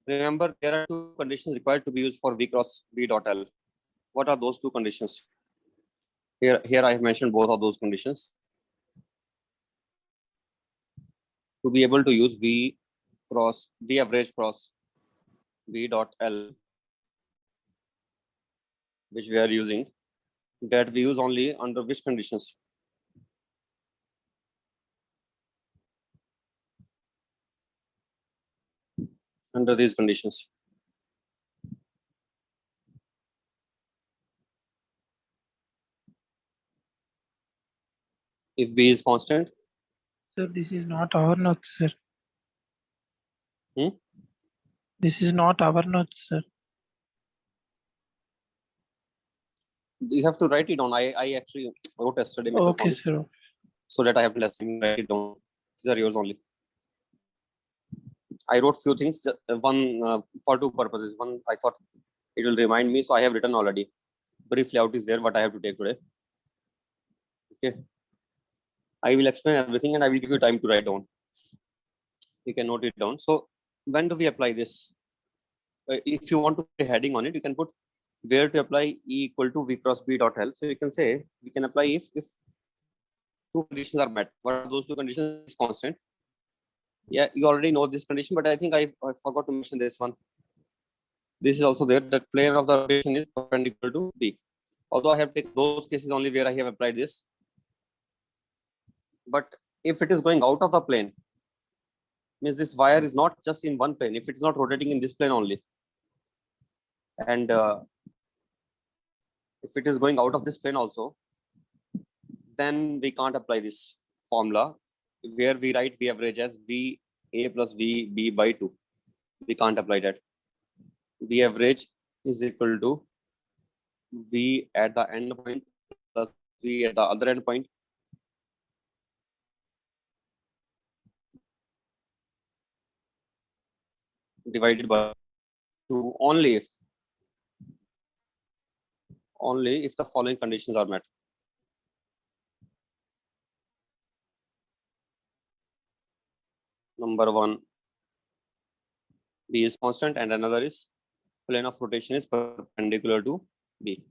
Remember, there are two conditions required to be used for V cross B dot L. What are those two conditions? Here I have mentioned both of those conditions. To be able to use V average cross B dot L, which we are using, that we use only under which conditions? Under these conditions. If B is constant. Sir, this is not our notes, sir. Hmm? This is not our notes, sir. You have to write it down. I actually wrote yesterday myself. Okay, sir. So that I have less time to write it down. These are yours only. I wrote few things. One for two purposes. One, I thought it will remind me, so I have written already. Brief layout is there, what I have to take today. Okay. I will explain everything and I will give you time to write down. You can note it down. So when do we apply this? If you want to put a heading on it, you can put where to apply E equal to V cross B dot L. So you can say we can apply if two conditions are met. What are those two conditions? Is constant. Yeah, you already know this condition, but I think I forgot to mention this one. This is also there. That plane of the rotation is perpendicular to B. Although I have taken those cases only where I have applied this. But if it is going out of the plane, means this wire is not just in one plane. If it is not rotating in this plane only, and if it is going out of this plane also, then we can't apply this formula where we write V average as V A plus V B by 2. We can't apply that. V average is equal to V at the end point plus V at the other end point divided by 2 only if the following conditions are met. Number one, B is constant, and another is plane of rotation is perpendicular to B.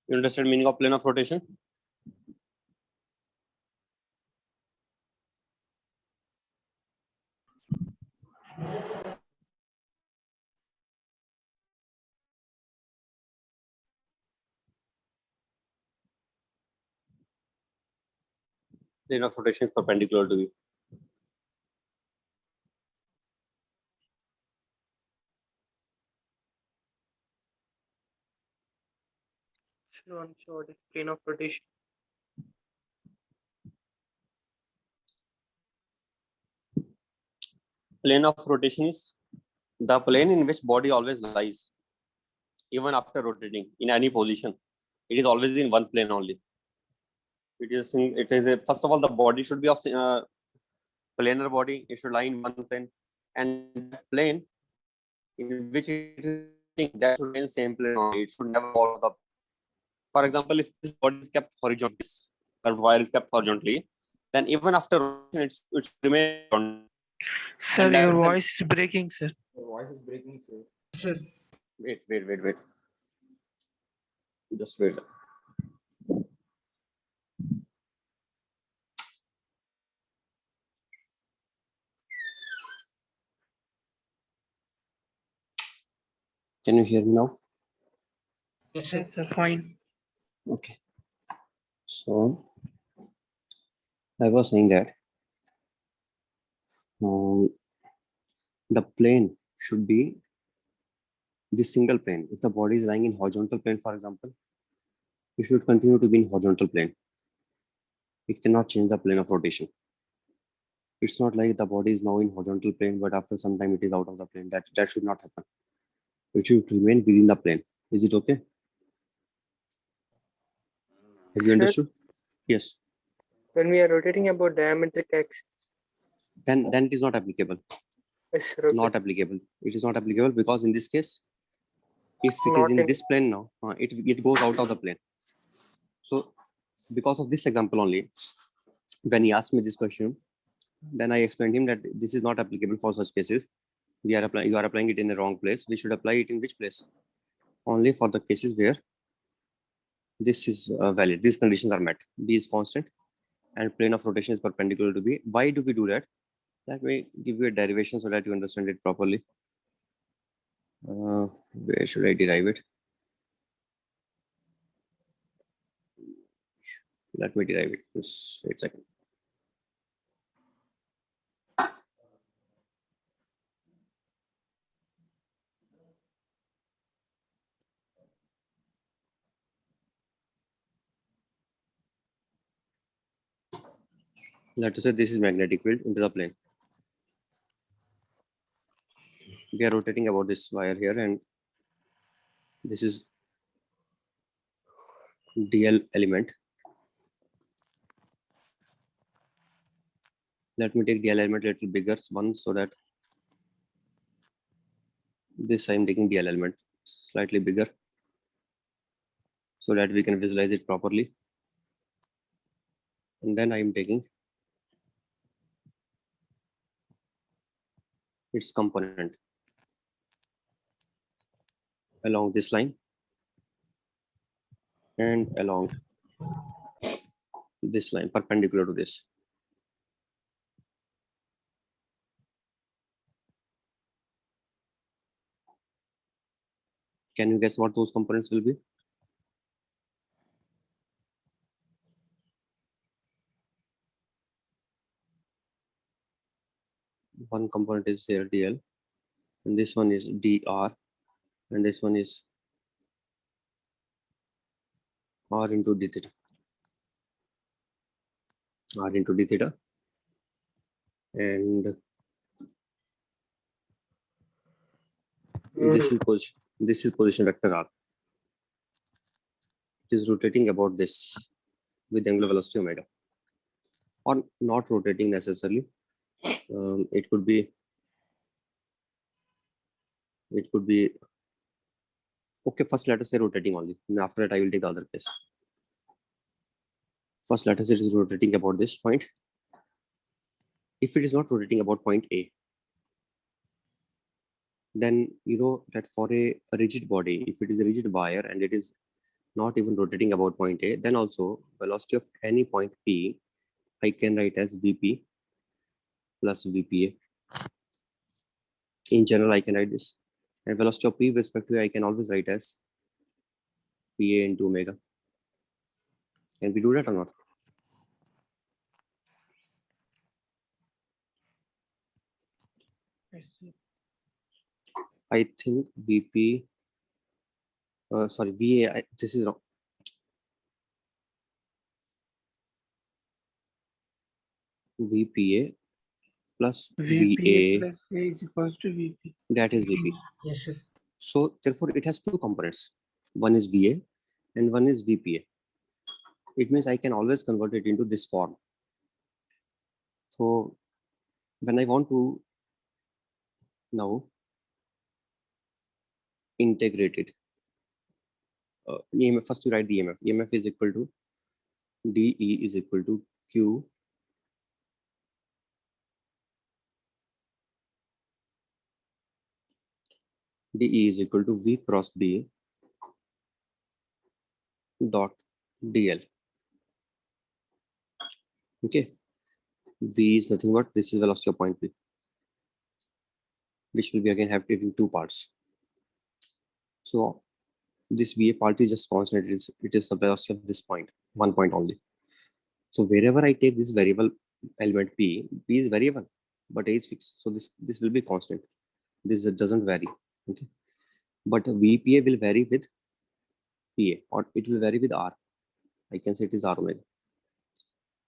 You understand meaning of plane of rotation? Plane of rotation is perpendicular to B. Sure, sure. Plane of rotation. Plane of rotation is the plane in which body always lies, even after rotating in any position. It is always in one plane only. It is first of all, the body should be of planar body. It should lie in one plane, and plane in which it is that should be in same plane only. It should never fall the. For example, if this body is kept horizontally, this curved wire is kept horizontally, then even after rotation, it should remain on. Sir, your voice is breaking, sir. Your voice is breaking, sir. Sir. Wait. Just wait. Can you hear me now? Yes, sir. Yes, sir. Fine. Okay. So I was saying that the plane should be this single plane. If the body is lying in horizontal plane, for example, it should continue to be in horizontal plane. It cannot change the plane of rotation. It's not like the body is now in horizontal plane, but after some time it is out of the plane. That should not happen. It should remain within the plane. Is it okay? Have you Sir, understood? Yes. when we are rotating about diametric axis, then it is not applicable. Yes, sir. Okay. Not applicable. It is not applicable because in this case, if it is Not in in- this plane now, it goes out of the plane. So because of this example only, when he asked me this question, then I explained him that this is not applicable for such cases. You are applying it in a wrong place. We should apply it in which place? Only for the cases where this is valid. These conditions are met. B is constant and plane of rotation is perpendicular to B. Why do we do that? That may give you a derivation so that you understand it properly. Where should I derive it? Let me derive it. Just wait a second. Let us say this is magnetic field into the plane. We are rotating about this wire here, and this is DL element. Let me take DL element a little bigger one so that this I'm taking DL element slightly bigger so that we can visualize it properly. And then I'm taking its component along this line and along this line perpendicular to this. Can you guess what those components will be? One component is here DL, and this one is DR, and this one is R into d theta. R into d theta, and this is position vector R. It is rotating about this with angular velocity omega, or not rotating necessarily. It could be okay. First, let us say rotating only, and after that I will take the other case. First, let us say it is rotating about this point. If it is not rotating about point A, then you know that for a rigid body, if it is a rigid wire and it is not even rotating about point A, then also velocity of any point P, I can write as Vp plus Vpa. In general, I can write this. And velocity of P with respect to A, I can always write as Pa into omega. Can we do that or not? Yes, sir. I think Vp, sorry, Va, this is wrong. Vpa plus VPA Va, plus A is equals to VP. that is Vp. Yes, sir. So therefore it has two components. One is Va and one is Vpa. It means I can always convert it into this form. So when I want to now integrate it, EMF, first you write the EMF. EMF is equal to DE is equal to Q DE is equal to V cross B dot DL. Okay, V is nothing but this is velocity of point P, which will be again have in two parts. So this VA part is just constant. It is the velocity of this point, one point only. So wherever I take this variable element P is variable, but A is fixed. So this will be constant. This doesn't vary. Okay, but VPA will vary with PA, or it will vary with R. I can say it is R omega.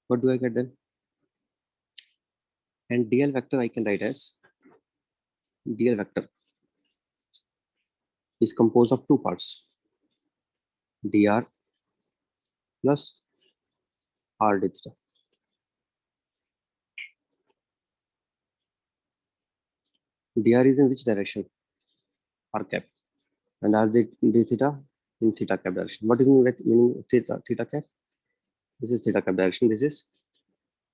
What do I get then? And DL vector I can write as DL vector is composed of two parts, dr plus r d theta. dr is in which direction? R cap. And r d theta in theta cap direction. What is meaning of theta cap? This is theta cap direction. This is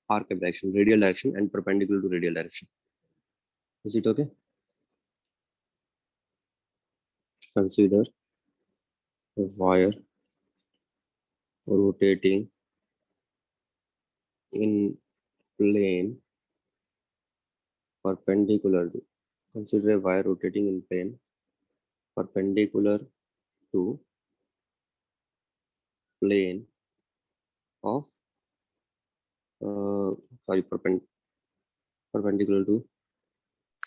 r cap direction, radial direction, and perpendicular to radial direction. Is it okay? Consider a wire rotating in plane perpendicular to. Consider a wire rotating in plane perpendicular to plane of perpendicular to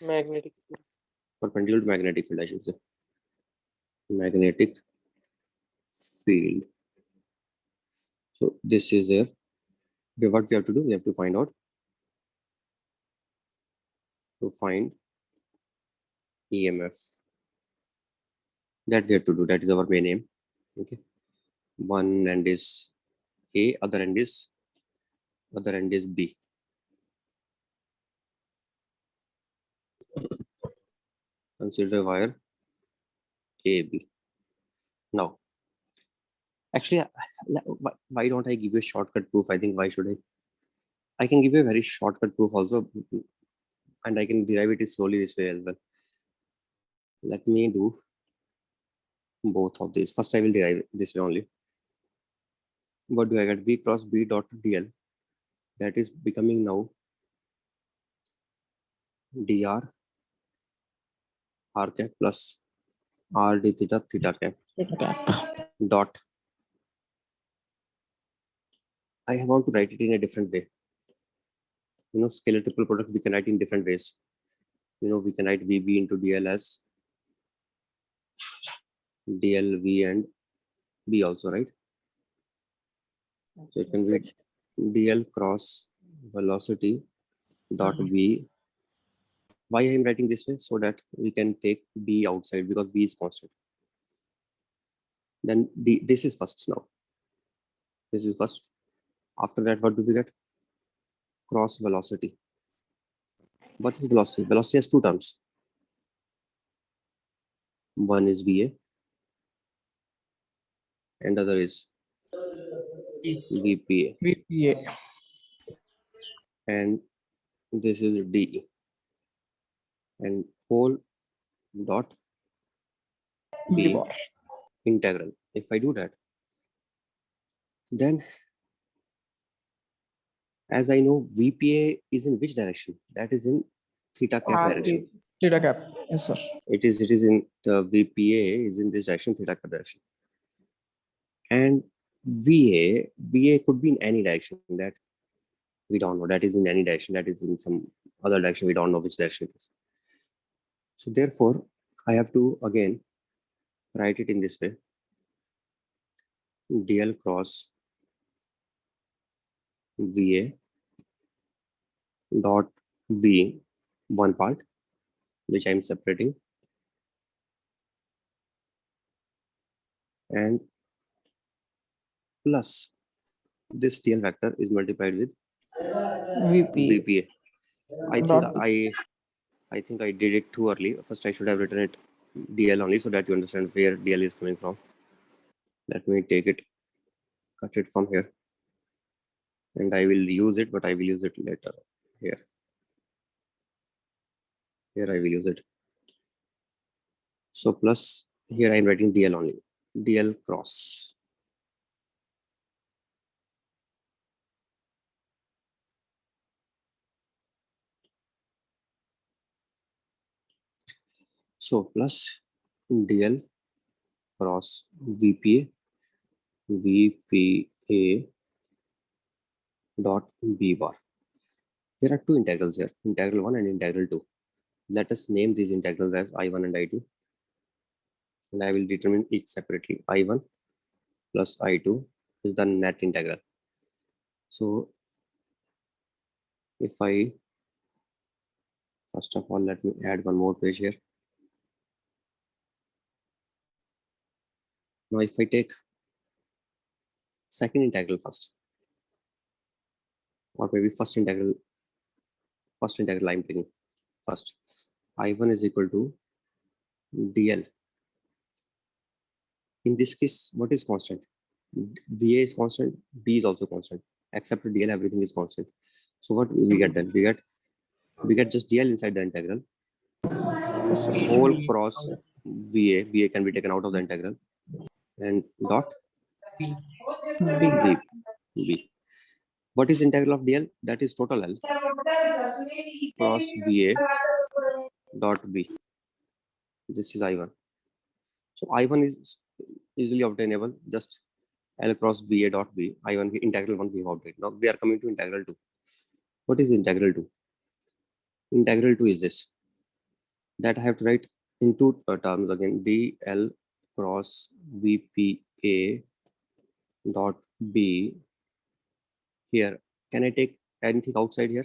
Magnetic field. magnetic field, I should say. Magnetic field. So this is there. What we have to do, we have to find out, to find EMF. That we have to do. That is our main aim. Okay. One end is A, other end is B. Consider wire AB. Now, actually, why don't I give you a shortcut proof? I think why should I? I can give you a very shortcut proof also, and I can derive it slowly this way as well. Let me do both of these. First, I will derive this way only. What do I get? V cross B dot dl. That is becoming now dr r cap plus r d theta theta cap dot. I want to write it in a different way. You know, scalar triple product we can write in different ways. You know, we can write VB into DL as DL, V and B also, right? So it can be DL cross velocity dot V. Why I am writing this way? So that we can take B outside because B is constant. Then this is first now. This is first. After that, what do we get? Cross velocity. What is velocity? Velocity has two terms. One is VA and other is VPA. VPA. And this is DE. And whole dot B B bar. integral. If I do that, then as I know, VPA is in which direction? That is in theta cap direction. Theta cap. Yes, sir. It is in the VPA is in this direction, theta cap direction. And VA could be in any direction that we don't know. That is in any direction. That is in some other direction. We don't know which direction it is. So therefore, I have to again write it in this way. DL cross VA dot V, one part, which I'm separating, and plus this TL vector is multiplied with VPA. VPA. I think I did it too early. First, I should have written it DL only so that you understand where DL is coming from. Let me take it, cut it from here, and I will use it, but I will use it later here. Here I will use it. So plus here I'm writing DL only. DL cross. So plus DL cross VPA dot B bar. There are two integrals here, integral 1 and integral 2. Let us name these integrals as I1 and I2. And I will determine each separately. I1 plus I2 is the net integral. So if I, first of all, let me add one more page here. Now if I take second integral first, or maybe first integral I'm taking first. I1 is equal to DL. In this case, what is constant? VA is constant, B is also constant. Except for DL, everything is constant. So what we get then? We get just DL inside the integral. Yes, sir. Whole cross VA. VA can be taken out of the integral. And dot B. B. What is integral of DL? That is total L cross VA dot B. This is I1. So I1 is easily obtainable. Just L cross VA dot B. I1 integral 1 we have obtained. Now we are coming to integral 2. What is integral 2? Integral 2 is this. That I have to write in two terms again. DL cross VPA dot B. Here, can I take anything outside here?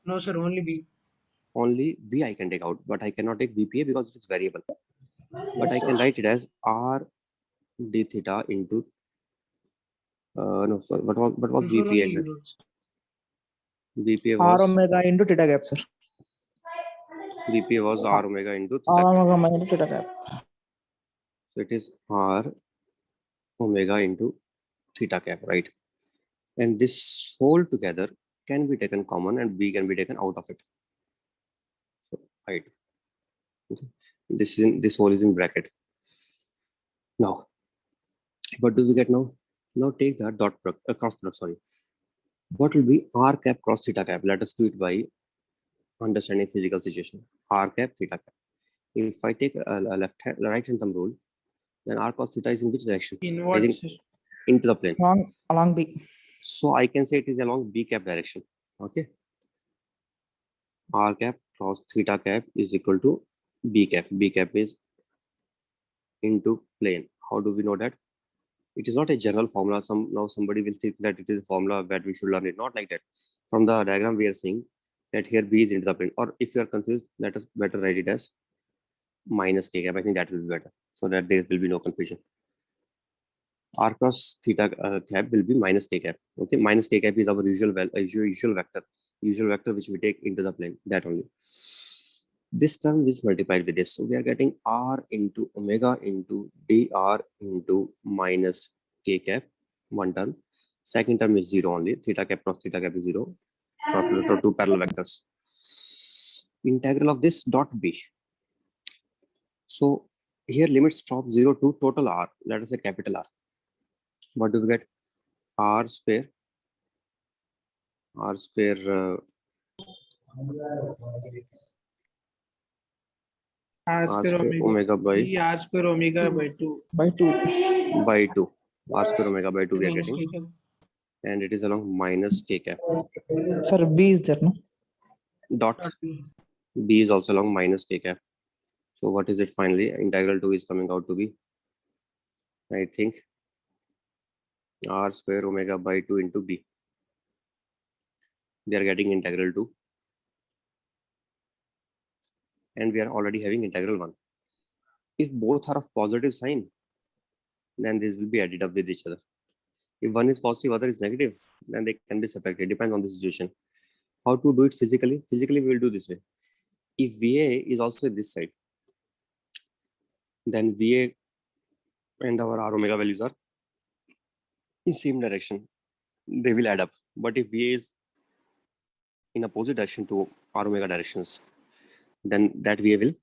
No, sir, only B. Only V I can take out, but I cannot take VPA because it is variable. But I Yes, can sir. write it as R d theta into no, sorry, what was Before VPA only exactly? you VPA R was omega into theta gap, sir. VPA was R omega into R theta. omega into theta gap. So it is R omega into theta cap, right? And this whole together can be taken common and B can be taken out of it. So right. Okay. This whole is in bracket. Now, what do we get now? Now take that dot product, cross product, sorry. What will be R cap cross theta cap? Let us do it by understanding physical situation. R cap theta cap. If I take a right hand thumb rule, then R cos theta is in which direction? I think into the plane. Along B. So I can say it is along B cap direction. Okay. R cap cross theta cap is equal to B cap. B cap is into plane. How do we know that? It is not a general formula. Now somebody will think that it is a formula that we should learn it. Not like that. From the diagram we are seeing that here B is into the plane. Or if you are confused, let us better write it as minus K cap. I think that will be better so that there will be no confusion. R cross theta cap will be minus K cap. Okay, minus K cap is our usual vector which we take into the plane. That only. This term is multiplied with this, so we are getting R into omega into dr into minus K cap. One term. Second term is 0 only. Theta cap cross theta cap is 0. Product two parallel vectors. Integral of this dot B. So here limits from 0 to total R. Let us say capital R. What do we get? R square R square omega by R square omega by 2. By 2. R square omega by 2 we are minus getting. K cap. And it is along minus K cap. Sir, B is there, no? Dot Dot B. B is also along minus K cap. So what is it finally? Integral 2 is coming out to be, I think, R square omega by 2 into B. We are getting integral 2. And we are already having integral 1. If both are of positive sign, then this will be added up with each other. If one is positive, other is negative, then they can be separated. Depends on the situation. How to do it physically? Physically, we will do this way. If VA is also this side, then VA and our R omega values are in same direction. They will add up. But if VA is in opposite direction to R omega directions, then that VA will,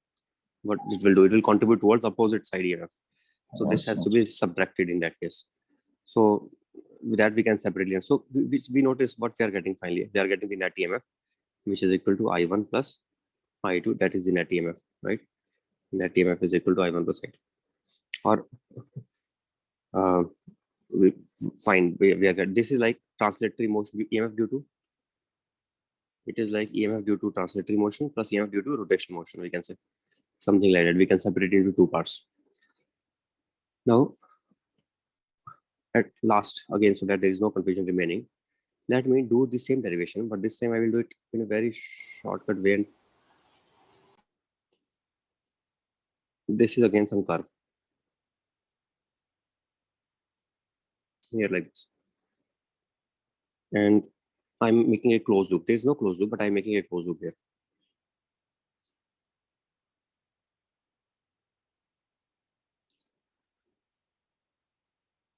what it will do, it will contribute towards opposite side EMF. So this has to be subtracted in that case. So with that we can separately. So we notice what we are getting finally. We are getting the net EMF, which is equal to I1 plus I2. That is the net EMF, right? Net EMF is equal to I1 plus I2. Or we find we are getting, this is like translatory motion EMF due to. It is like EMF due to translatory motion plus EMF due to rotational motion. We can say something like that. We can separate it into two parts. Now, at last, again, so that there is no confusion remaining, let me do the same derivation, but this time I will do it in a very shortcut way. And this is again some curve here like this. And I'm making a closed loop. There is no closed loop, but I'm making a closed loop here.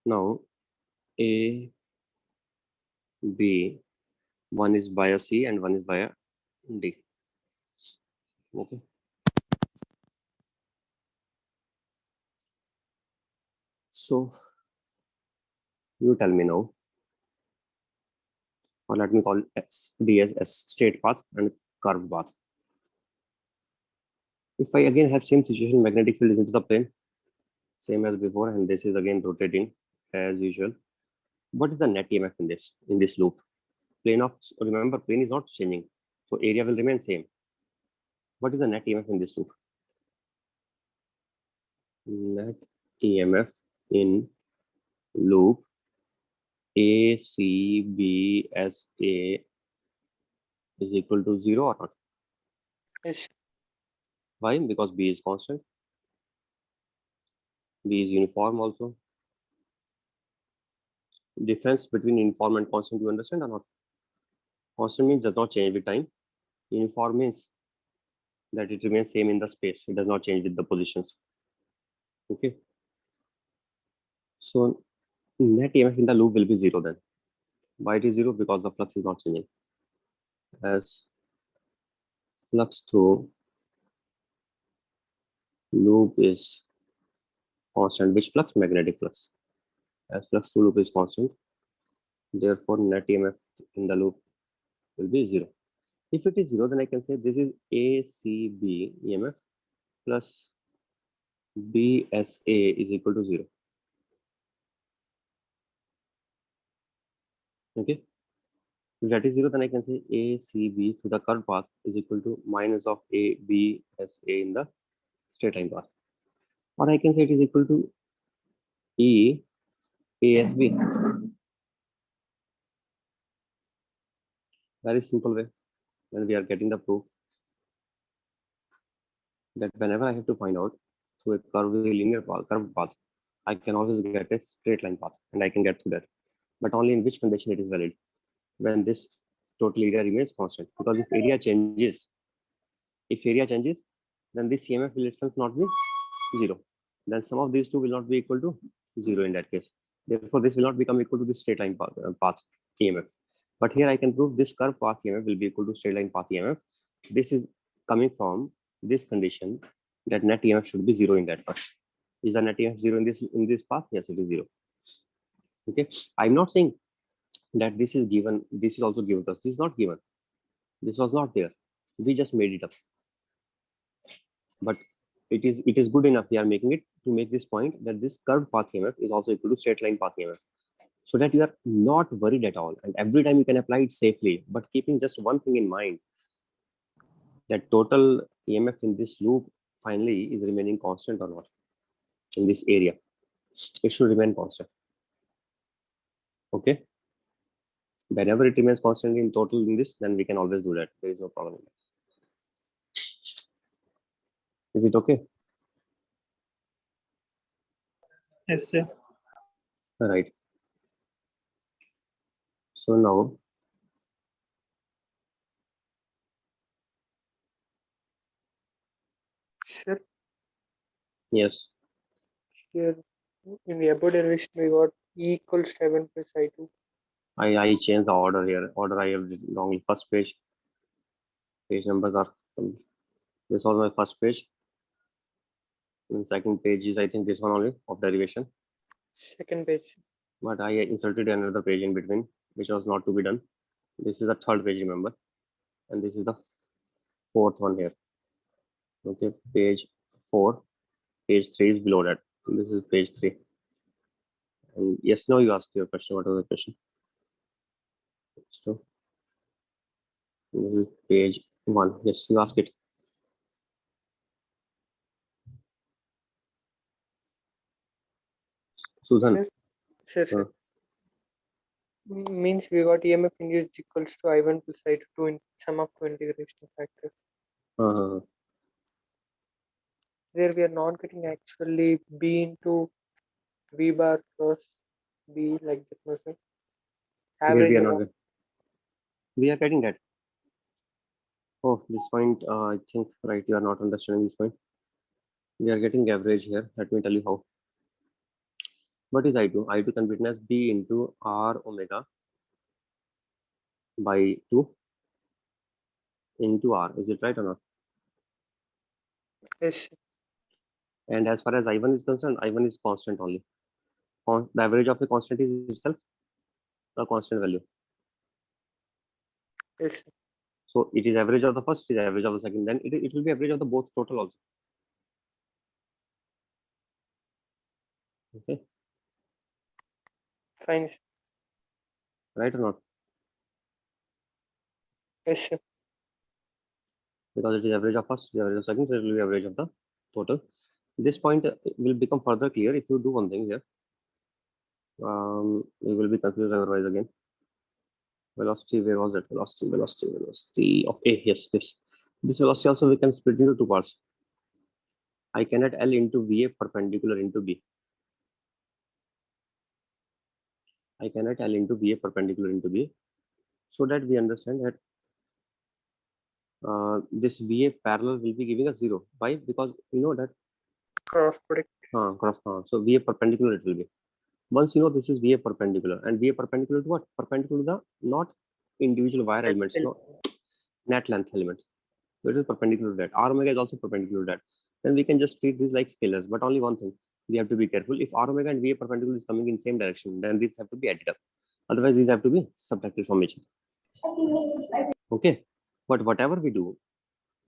Now A, B, one is via C and one is via D. Okay. So you tell me now, or let me call D as straight path and curved path. If I again have same situation, magnetic field is into the plane, same as before, and this is again rotating as usual. What is the net EMF in this loop? Plane of, remember, plane is not changing, so area will remain same. What is the net EMF in this loop? Net EMF in loop ACBSA is equal to 0 or not? Yes. Why? Because B is constant. B is uniform also. Difference between uniform and constant, you understand or not? Constant means does not change with time. Uniform means that it remains same in the space. It does not change with the positions. Okay. So net EMF in the loop will be 0 then. Why it is 0? Because the flux is not changing. As flux through loop is constant. Which flux? Magnetic flux. As flux through loop is constant, therefore net EMF in the loop will be 0. If it is 0, then I can say this is ACB EMF plus BSA is equal to 0. Okay. If that is 0, then I can say ACB through the curved path is equal to minus of ABSA in the straight line path. Or I can say it is equal to EASB. Very simple way. When we are getting the proof that whenever I have to find out through a curved path, I can always get a straight line path and I can get through that. But only in which condition it is valid? When this total area remains constant. Because if area changes, then this EMF will itself not be 0. Then sum of these two will not be equal to 0 in that case. Therefore, this will not become equal to the straight line path EMF. But here I can prove this curved path EMF will be equal to straight line path EMF. This is coming from this condition that net EMF should be 0 in that path. Is the net EMF 0 in this path? Yes, it is 0. Okay. I'm not saying that this is given, this is also given to us. This is not given. This was not there. We just made it up. But it is good enough. We are making it to make this point that this curved path EMF is also equal to straight line path EMF. So that you are not worried at all. And every time you can apply it safely, but keeping just one thing in mind, that total EMF in this loop finally is remaining constant or not in this area. It should remain constant. Okay. Whenever it remains constant in total in this, then we can always do that. There is no problem. Is it okay? Yes, sir. All right. So now, Sir, yes, here in the above derivation we got E equals to I1 plus I2. I changed the order here. Order I have wrongly. First page numbers are, this was my first page. And second page is, I think, this one only of derivation. Second page. But I inserted another page in between, which was not to be done. This is the third page, remember, and this is the fourth one here. Okay, page 4, page 3 is below that. This is page 3. And yes, now you asked your question. What was the question? So this is page 1. Yes, you ask it. Susan. Sir. Means we got EMF induced equals to I1 plus I2 in sum of two integration factors. There we are not getting actually B into V bar plus B like that, no, sir? Average we are amount. not. We are getting that. Oh, this point, I think, right, you are not understanding this point. We are getting average here. Let me tell you how. What is I2? I2 can be written as B into R omega by 2 into R. Is it right or not? Yes, sir. And as far as I1 is concerned, I1 is constant only. The average of a constant is itself a constant value. Yes, sir. So it is average of the first, it is average of the second, then it will be average of the both total also. Okay, Fine, sir. right or not? Yes, sir. Because it is average of first, it is average of second, so it will be average of the total. This point will become further clear if you do one thing here. You will be confused otherwise again. Velocity, where was it? Velocity of A. Yes, yes. This velocity also we can split into two parts. I can add L into VA perpendicular into B. I can add L into VA perpendicular into B, so that we understand that this VA parallel will be giving us 0. Why? Because we know that Cross product. so VA perpendicular it will be. Once you know this is VA perpendicular, and VA perpendicular to what? Perpendicular to the not individual wire elements, not net length element. So it is perpendicular to that. R omega is also perpendicular to that. Then we can just treat these like scalars. But only one thing, we have to be careful. If R omega and VA perpendicular is coming in same direction, then these have to be added up. Otherwise, these have to be subtracted from each other. Okay. But whatever we do,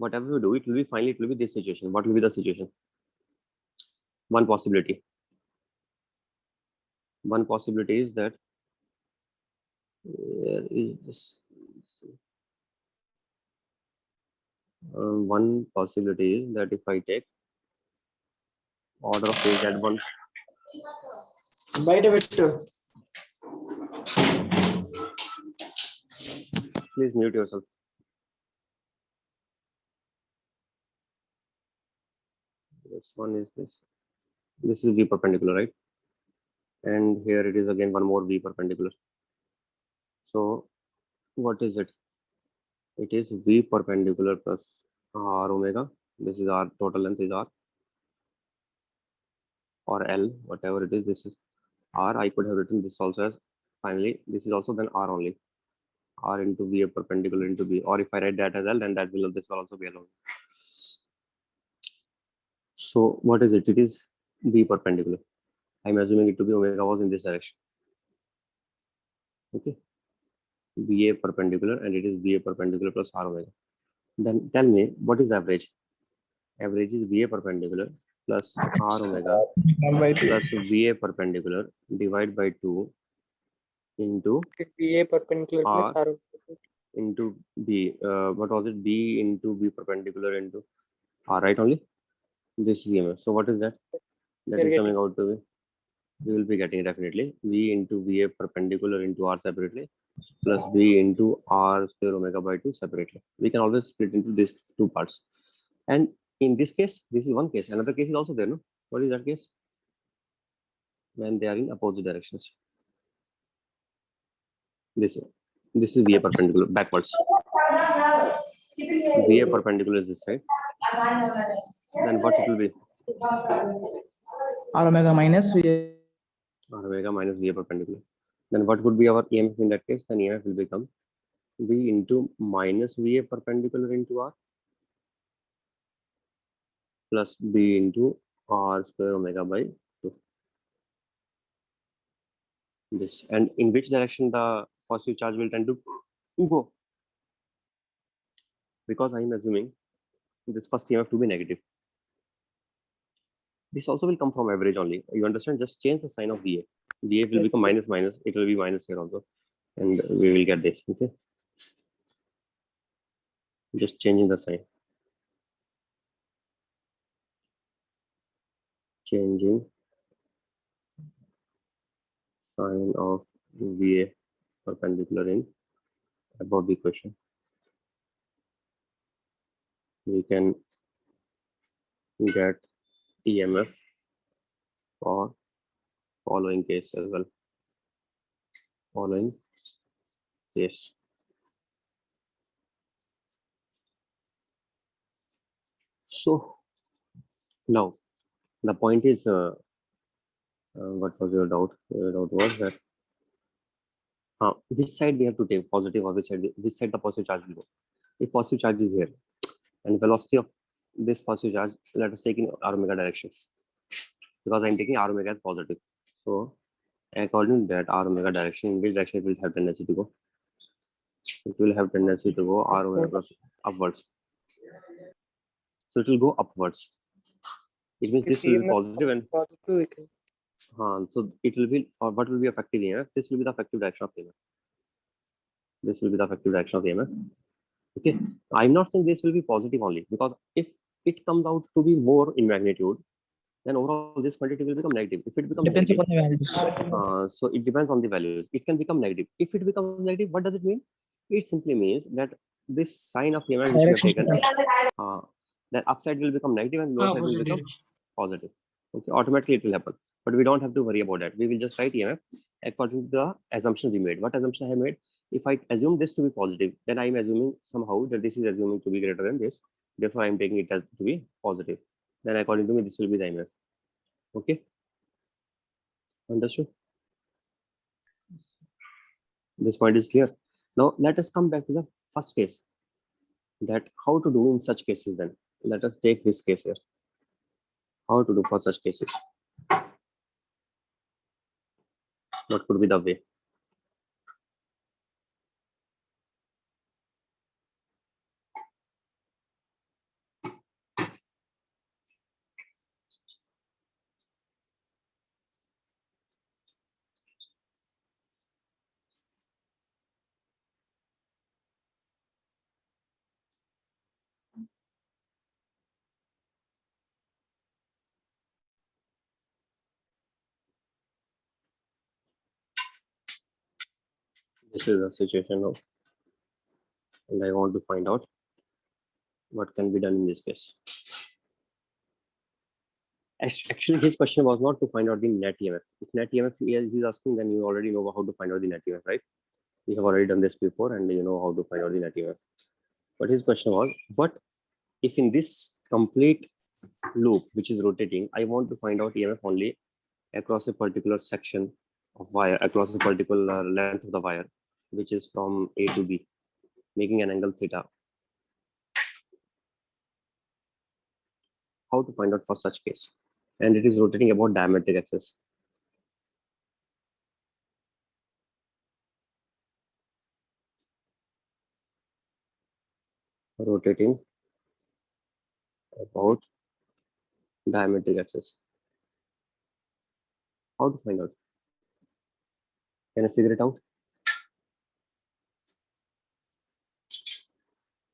it will be finally it will be this situation. What will be the situation? One possibility. One possibility is that where is this? One possibility is that if I take order of phase at one. Please mute yourself. This one is this. This is V perpendicular, right? And here it is again one more V perpendicular. So what is it? It is V perpendicular plus R omega. This is R, total length is R or L, whatever it is. This is R. I could have written this also as finally. This is also then R only. R into V perpendicular into B. Or if I write that as L, then this will also be L only. So what is it? It is V perpendicular. I'm assuming it to be omega was in this direction. Okay. VA perpendicular, and it is VA perpendicular plus R omega. Then tell me what is average? Average is VA perpendicular plus R omega plus VA perpendicular divided by 2 into VA perpendicular plus R R. into B. What was it? B into B perpendicular into R, right? Only this is EMF. So what is that? That is coming out to be. We will be getting definitely V into VA perpendicular into R separately plus V into R square omega by 2 separately. We can always split into these two parts. And in this case, this is one case. Another case is also there, no? What is that case? When they are in opposite directions. This is VA perpendicular backwards. VA perpendicular is this side. Then what it will be? R omega minus V. R omega minus VA perpendicular. Then what would be our EMF in that case? Then EMF will become V into minus VA perpendicular into R plus B into R square omega by 2. This, and in which direction the positive charge will tend to go? Because I am assuming this first EMF to be negative. This also will come from average only. You understand? Just change the sign of VA. VA will become minus minus. It will be minus here also, and we will get this. Okay. Just changing the sign. Changing sign of VA perpendicular in above the equation. We can get EMF for following case as well. Following case. So now the point is What was your doubt? Your doubt was that which side we have to take, positive or which side the positive charge will go. If positive charge is here and velocity of this positive charge, let us take in r omega direction, because I'm taking r omega as positive. So according to that r omega direction, in which direction it will have tendency to go? It will have tendency to go r omega plus upwards. So it will go upwards. It means If this will be EMF positive and positive, we can. so it will be, or what will be effective EMF? This will be the effective direction of EMF. This will be the effective direction of EMF. Okay, I'm not saying this will be positive only, because if it comes out to be more in magnitude, then overall this quantity will become negative. If it becomes Depends negative, upon the values. so it depends on the values. It can become negative. If it becomes negative, what does it mean? It simply means that this sign of EMF which we have Direction taken, that upside will become negative and lower side will Opposite become direction. positive. Okay, automatically it will happen, but we don't have to worry about that. We will just write EMF according to the assumption we made. What assumption I have made? If I assume this to be positive, then I am assuming somehow that this is assuming to be greater than this. Therefore, I am taking it as to be positive. Then according to me, this will be the EMF. Okay, understood? This point is clear. Now let us come back to the first case. That how to do in such cases. Then let us take this case here. How to do for such cases? What could be the way? This is the situation now, and I want to find out what can be done in this case. Actually, his question was not to find out the net EMF. If net EMF he's asking, then you already know how to find out the net EMF, right? We have already done this before, and you know how to find out the net EMF. But his question was, but if in this complete loop, which is rotating, I want to find out EMF only across a particular section of wire, across a particular length of the wire, which is from A to B, making an angle theta. How to find out for such case? And it is rotating about diametric axis. Rotating about diametric axis. How to find out? Can you figure it out?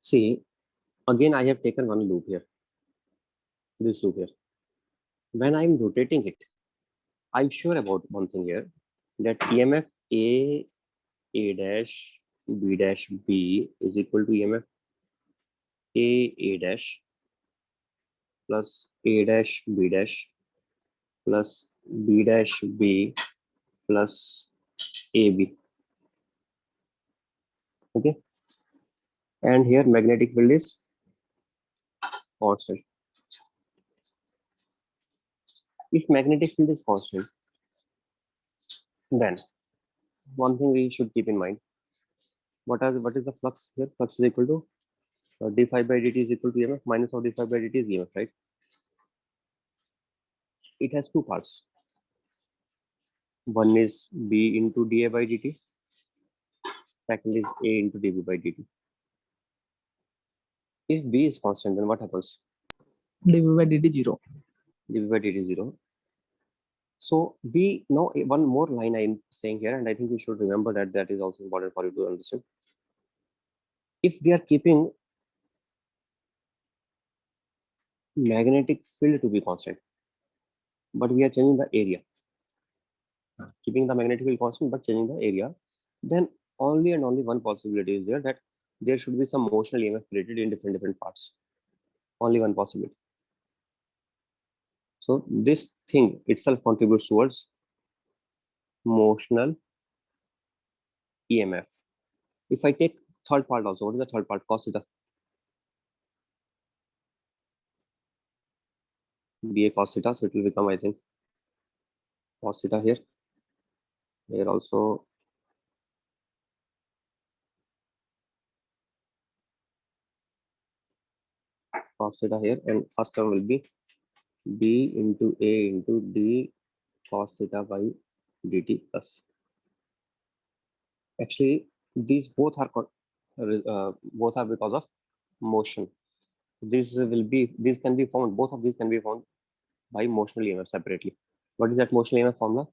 See, again, I have taken one loop here. This loop here. When I'm rotating it, I'm sure about one thing here, that EMF A dash B dash B is equal to EMF A dash plus A dash B dash plus B dash B plus AB. Okay. And here magnetic field is constant. If magnetic field is constant, then one thing we should keep in mind, what is the flux here? Flux is equal to d phi by dt is equal to EMF minus of d phi by dt is EMF, right? It has two parts. One is B into dA by dt. Second is A into dB by dt. If B is constant, then what happens? dV by dt 0. dB by dt 0. So we know one more line I'm saying here, and I think you should remember that that is also important for you to understand. If we are keeping magnetic field to be constant, but we are changing the area, keeping the magnetic field constant but changing the area, then only and only one possibility is there, that there should be some motional EMF created in different parts. Only one possibility. So this thing itself contributes towards motional EMF. If I take third part also, what is the third part? Cos theta. BA cos theta, so it will become, I think, cos theta here. Here also cos theta here, and first term will be b into a into d cos theta by dt plus. Actually, these both are because of motion. These can be found. Both of these can be found by motional EMF separately. What is that motional EMF formula?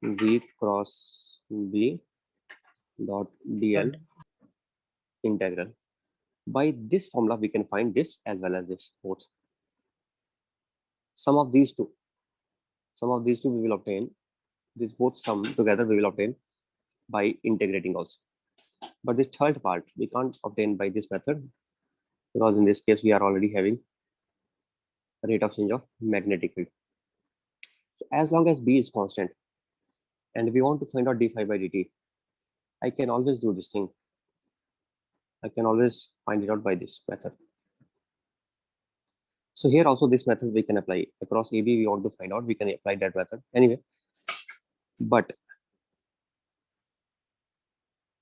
V cross B dot dl integral. By this formula, we can find this as well as this both. Sum of these two we will obtain. This both sum together we will obtain by integrating also. But this third part we can't obtain by this method, because in this case we are already having a rate of change of magnetic field. So as long as B is constant and we want to find out d phi by dt, I can always do this thing. I can always find it out by this method. So here also this method we can apply across AB. We want to find out, we can apply that method anyway. But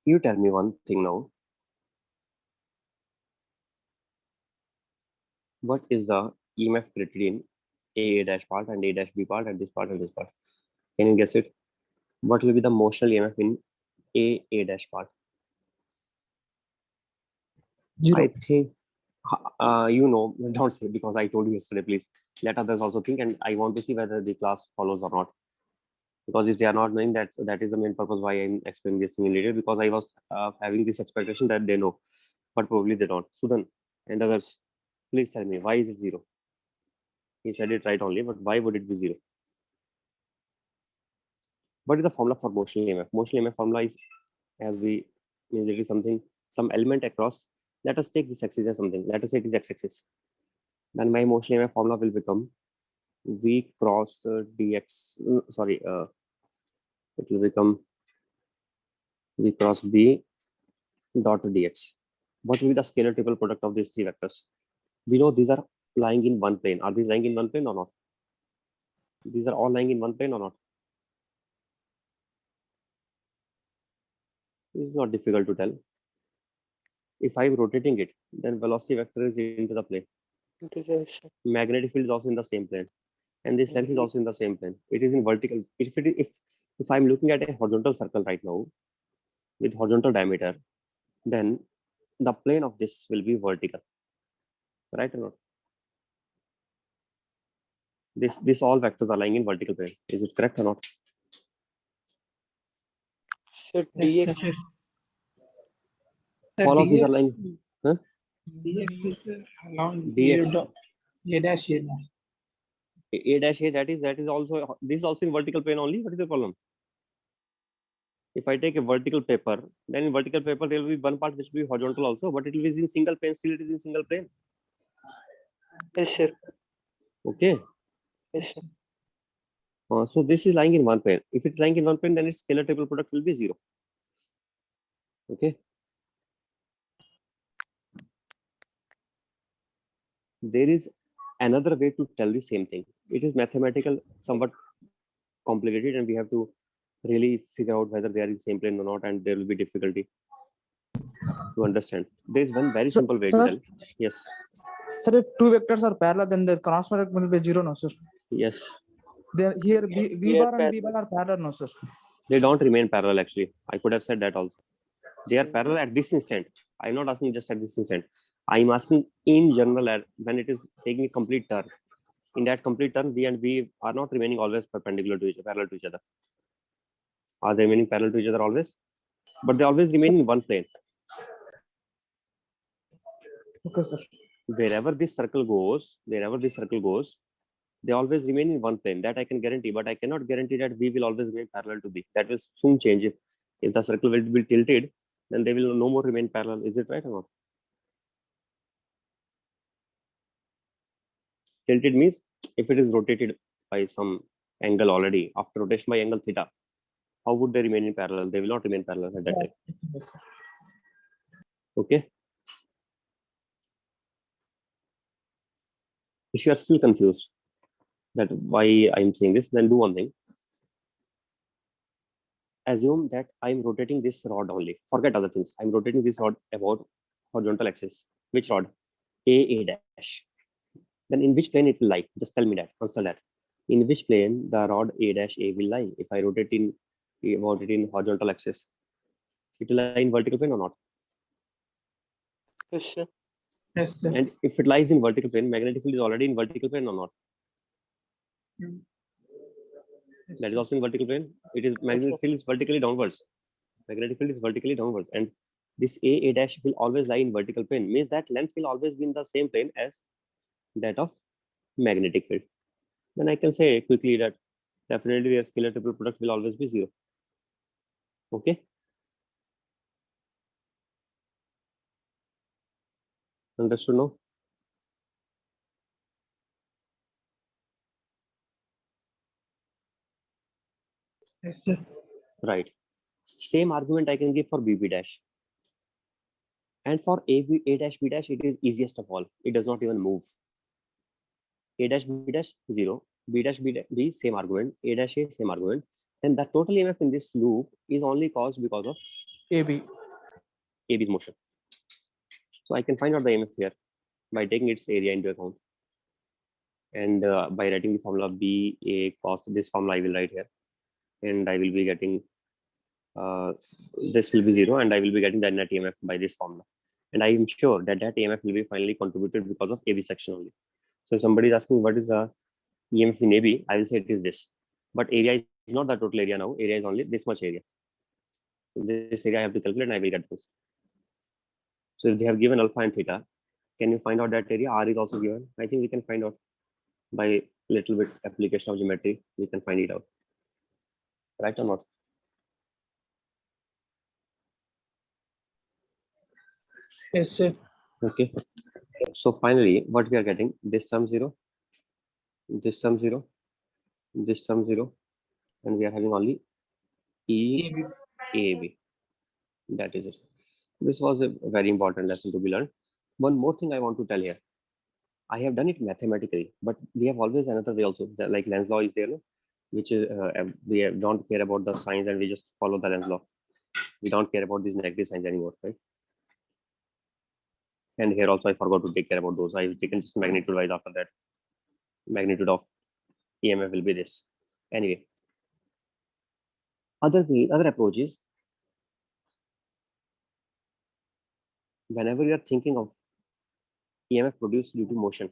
you tell me one thing now. What is the EMF created in A dash part and A dash B part and this part and this part? Can you guess it? What will be the motional EMF in A dash part? 0. I think don't say, because I told you yesterday. Please let others also think, and I want to see whether the class follows or not. Because if they are not knowing that, so that is the main purpose why I'm explaining this thing later. Because I was having this expectation that they know, but probably they don't. Sudan and others, please tell me, why is it 0? He said it right only, but why would it be 0? What is the formula for motional EMF? Motional EMF formula is, as we immediately some element across. Let us take this axis as something. Let us say it is x-axis. Then my motional EMF formula will become V cross dx. It will become V cross B dot dx. What will be the scalar triple product of these three vectors? We know these are lying in one plane. Are these lying in one plane or not? These are all lying in one plane or not? It's not difficult to tell. If I'm rotating it, then velocity vector is into the plane. Magnetic field is also in the same plane, and this length is also in the same plane. It is in vertical. If I'm looking at a horizontal circle right now with horizontal diameter, then the plane of this will be vertical, right or not? This all vectors are lying in vertical plane. Is it correct or not? So Yes, dx sir. All of these are lying. Huh? dx is along dx. A dash A dash. A dash A, that is also, this is also in vertical plane only. What is the problem? If I take a vertical paper, then in vertical paper there will be one part which will be horizontal also, but it will be in single plane. Still, it is in single plane. Yes, sir. Okay. Yes, sir. So this is lying in one plane. If it's lying in one plane, then its scalar triple product will be 0. Okay. There is another way to tell the same thing. It is mathematical, somewhat complicated, and we have to really figure out whether they are in the same plane or not, and there will be difficulty to understand. There is one very simple way to tell. Yes. Sir, if two vectors are parallel, then their cross product will be 0, no, sir? Yes. They here V bar and B bar are parallel, no, sir? They don't remain parallel, actually. I could have said that also. They are parallel at this instant. I'm not asking just at this instant. I'm asking in general when it is taking a complete turn. In that complete turn, V and B are not remaining always perpendicular to each other, parallel to each other. Are they remaining parallel to each other always? But they always remain in one plane. Okay, sir. Wherever this circle goes, they always remain in one plane. That I can guarantee, but I cannot guarantee that V will always remain parallel to B. That will soon change. If the circle will be tilted, then they will no more remain parallel. Is it right or not? Tilted means if it is rotated by some angle already, after rotation by angle theta, how would they remain in parallel? They will not remain parallel at that time. Okay. If you are still confused that why I'm saying this, then do one thing. assume that I'm rotating this rod only. Forget other things. I'm rotating this rod about horizontal axis. Which rod? A dash. Then in which plane it will lie? Just tell me that. Answer that. In which plane the rod A dash A will lie? If I rotate about it in horizontal axis, it will lie in vertical plane or not? Yes, sir. Yes, sir. And if it lies in vertical plane, magnetic field is already in vertical plane or not? Mm. Yes, That is sir. also in vertical plane. It is magnetic field is vertically downwards. Magnetic field is vertically downwards, and this A dash will always lie in vertical plane. Means that length will always be in the same plane as that of magnetic field. Then I can say quickly that definitely the scalar triple product will always be 0. Okay. Understood now? Yes, sir. Right. Same argument I can give for BB dash. And for A dash B dash, it is easiest of all. It does not even move. A dash B dash 0, B dash B same argument, A dash A same argument. Then the total EMF in this loop is only caused because of AB. AB's motion. So I can find out the EMF here by taking its area into account. And by writing the formula B A cos, this formula I will write here. And I will be getting, this will be 0, and I will be getting the net EMF by this formula. And I am sure that that EMF will be finally contributed because of AB section only. So if somebody is asking what is the EMF in AB, I will say it is this. But area is not the total area now. Area is only this much area. So this area I have to calculate, and I will get this. So if they have given alpha and theta, can you find out that area? R is also given. I think we can find out by little bit application of geometry. We can find it out. Right or not? Yes, sir. Okay. So finally, what we are getting, this term 0, this term 0, this term 0, and we are having only EAB. That is it. This was a very important lesson to be learned. One more thing I want to tell here. I have done it mathematically, but we have always another way also. Like Lenz law is there, no? Which is we don't care about the signs and we just follow the Lenz law. We don't care about these negative signs anymore, right? And here also I forgot to take care about those. I've taken just magnitude wise after that. Magnitude of EMF will be this. Anyway, other approach is whenever you are thinking of EMF produced due to motion,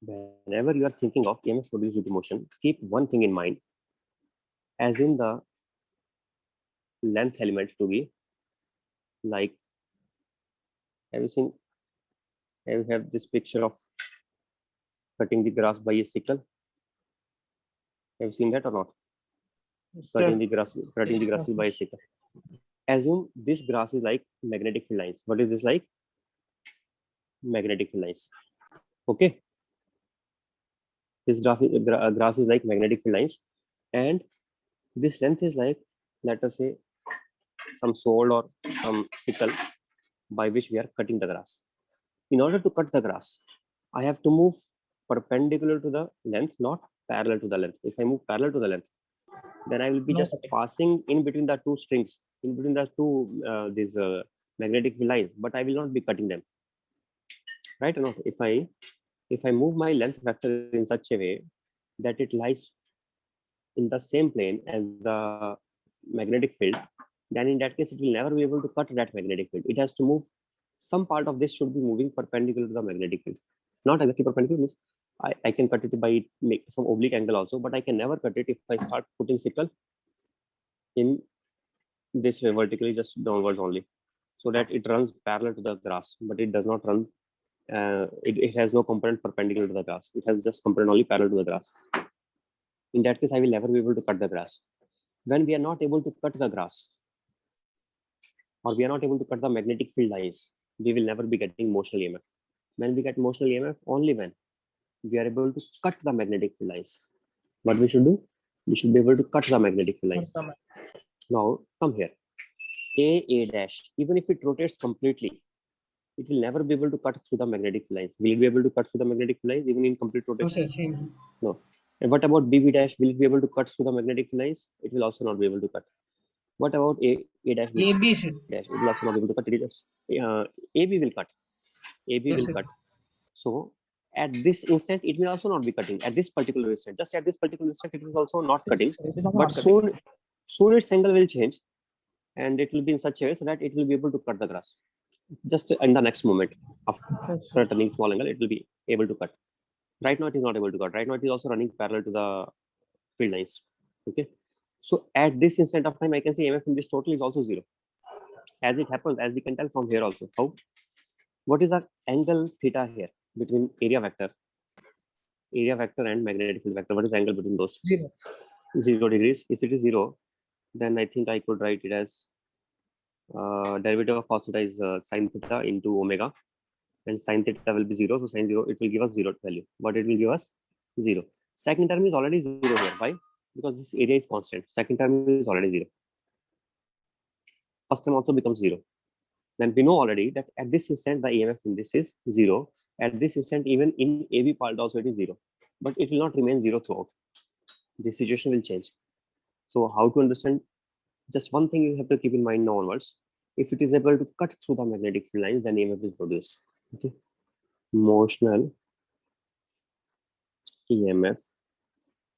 whenever you are thinking of EMF produced due to motion, keep one thing in mind, as in the length element to be like, everything. I have this picture of cutting the grass by a sickle. Have you seen that or not? Yes, Cutting sir. the grass by a sickle. Assume this grass is like magnetic field lines. What is this like? Magnetic field lines. Okay. This grass is like magnetic field lines, and this length is like, let us say, some sword or some sickle by which we are cutting the grass. In order to cut the grass, I have to move perpendicular to the length, not parallel to the length. If I move parallel to the length, then I will be just passing in between the two strings, in between the two these magnetic field lines, but I will not be cutting them. Right or not? If I move my length vector in such a way that it lies in the same plane as the magnetic field, then in that case it will never be able to cut that magnetic field. It has to move, some part of this should be moving perpendicular to the magnetic field. Not exactly perpendicular, means I can cut it by make some oblique angle also, but I can never cut it if I start putting sickle in this way vertically, just downwards only, so that it runs parallel to the grass, but it does not run, it has no component perpendicular to the grass. It has just component only parallel to the grass. In that case, I will never be able to cut the grass. When we are not able to cut the grass, or we are not able to cut the magnetic field lines, we will never be getting motional EMF. When we get motional EMF, only when we are able to cut the magnetic field lines. What we should do? We should be able to cut the magnetic field lines. Now, come here. A dash, even if it rotates completely, it will never be able to cut through the magnetic field lines. Will it be able to cut through the magnetic field lines even in complete rotation? No, sir, same. No. And what about BB dash? Will it be able to cut through the magnetic field lines? It will also not be able to cut. What about A dash? AB, sir. Dash? It will also not be able to cut. It is AB will cut. AB Yes, will sir. cut. So at this instant, it will also not be cutting. At this particular instant, just at this particular instant, it is also not cutting. Yes, it is also But not cutting. soon its angle will change, and it will be in such a way so that it will be able to cut the grass. Just in the next moment, after Yes, sir. turning small angle, it will be able to cut. Right now, it is not able to cut. Right now, it is also running parallel to the field lines. Okay. So at this instant of time, I can say EMF in this total is also 0. As it happens, as we can tell from here also. How? What is the angle theta here between area vector and magnetic field vector? What is the angle between those? 0. 0 degrees. If it is 0, then I think I could write it as derivative of cos theta is sin theta into omega, and sin theta will be 0. So sin 0, it will give us 0 value, but it will give us 0. Second term is already 0 here. Why? Because this area is constant. Second term is already 0. First term also becomes 0. Then we know already that at this instant, the EMF in this is 0. At this instant, even in AB part also it is 0. But it will not remain 0 throughout. This situation will change. So how to understand? Just one thing you have to keep in mind now onwards. If it is able to cut through the magnetic field lines, then EMF is produced. Okay. Motional EMF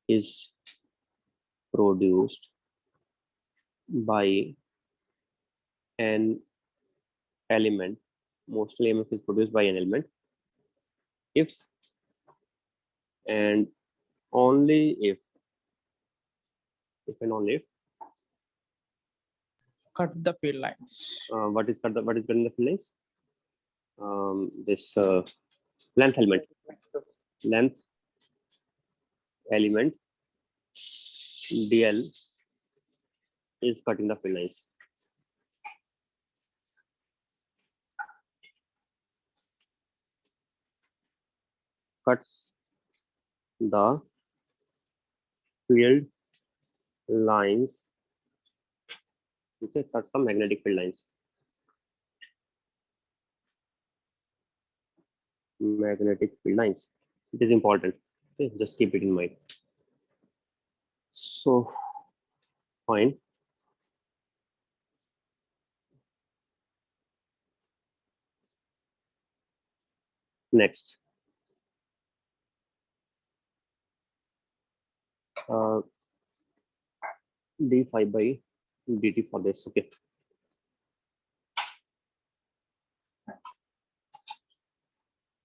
is produced by an element. Motional EMF is produced by an element if and only if and only if Cut the field lines. what is cutting the field lines? This length element DL is cutting the field lines. Cuts the field lines. Okay, cuts the magnetic field lines. Magnetic field lines. It is important. Okay, just keep it in mind. So, fine. Next. d5 by dt for this. Okay.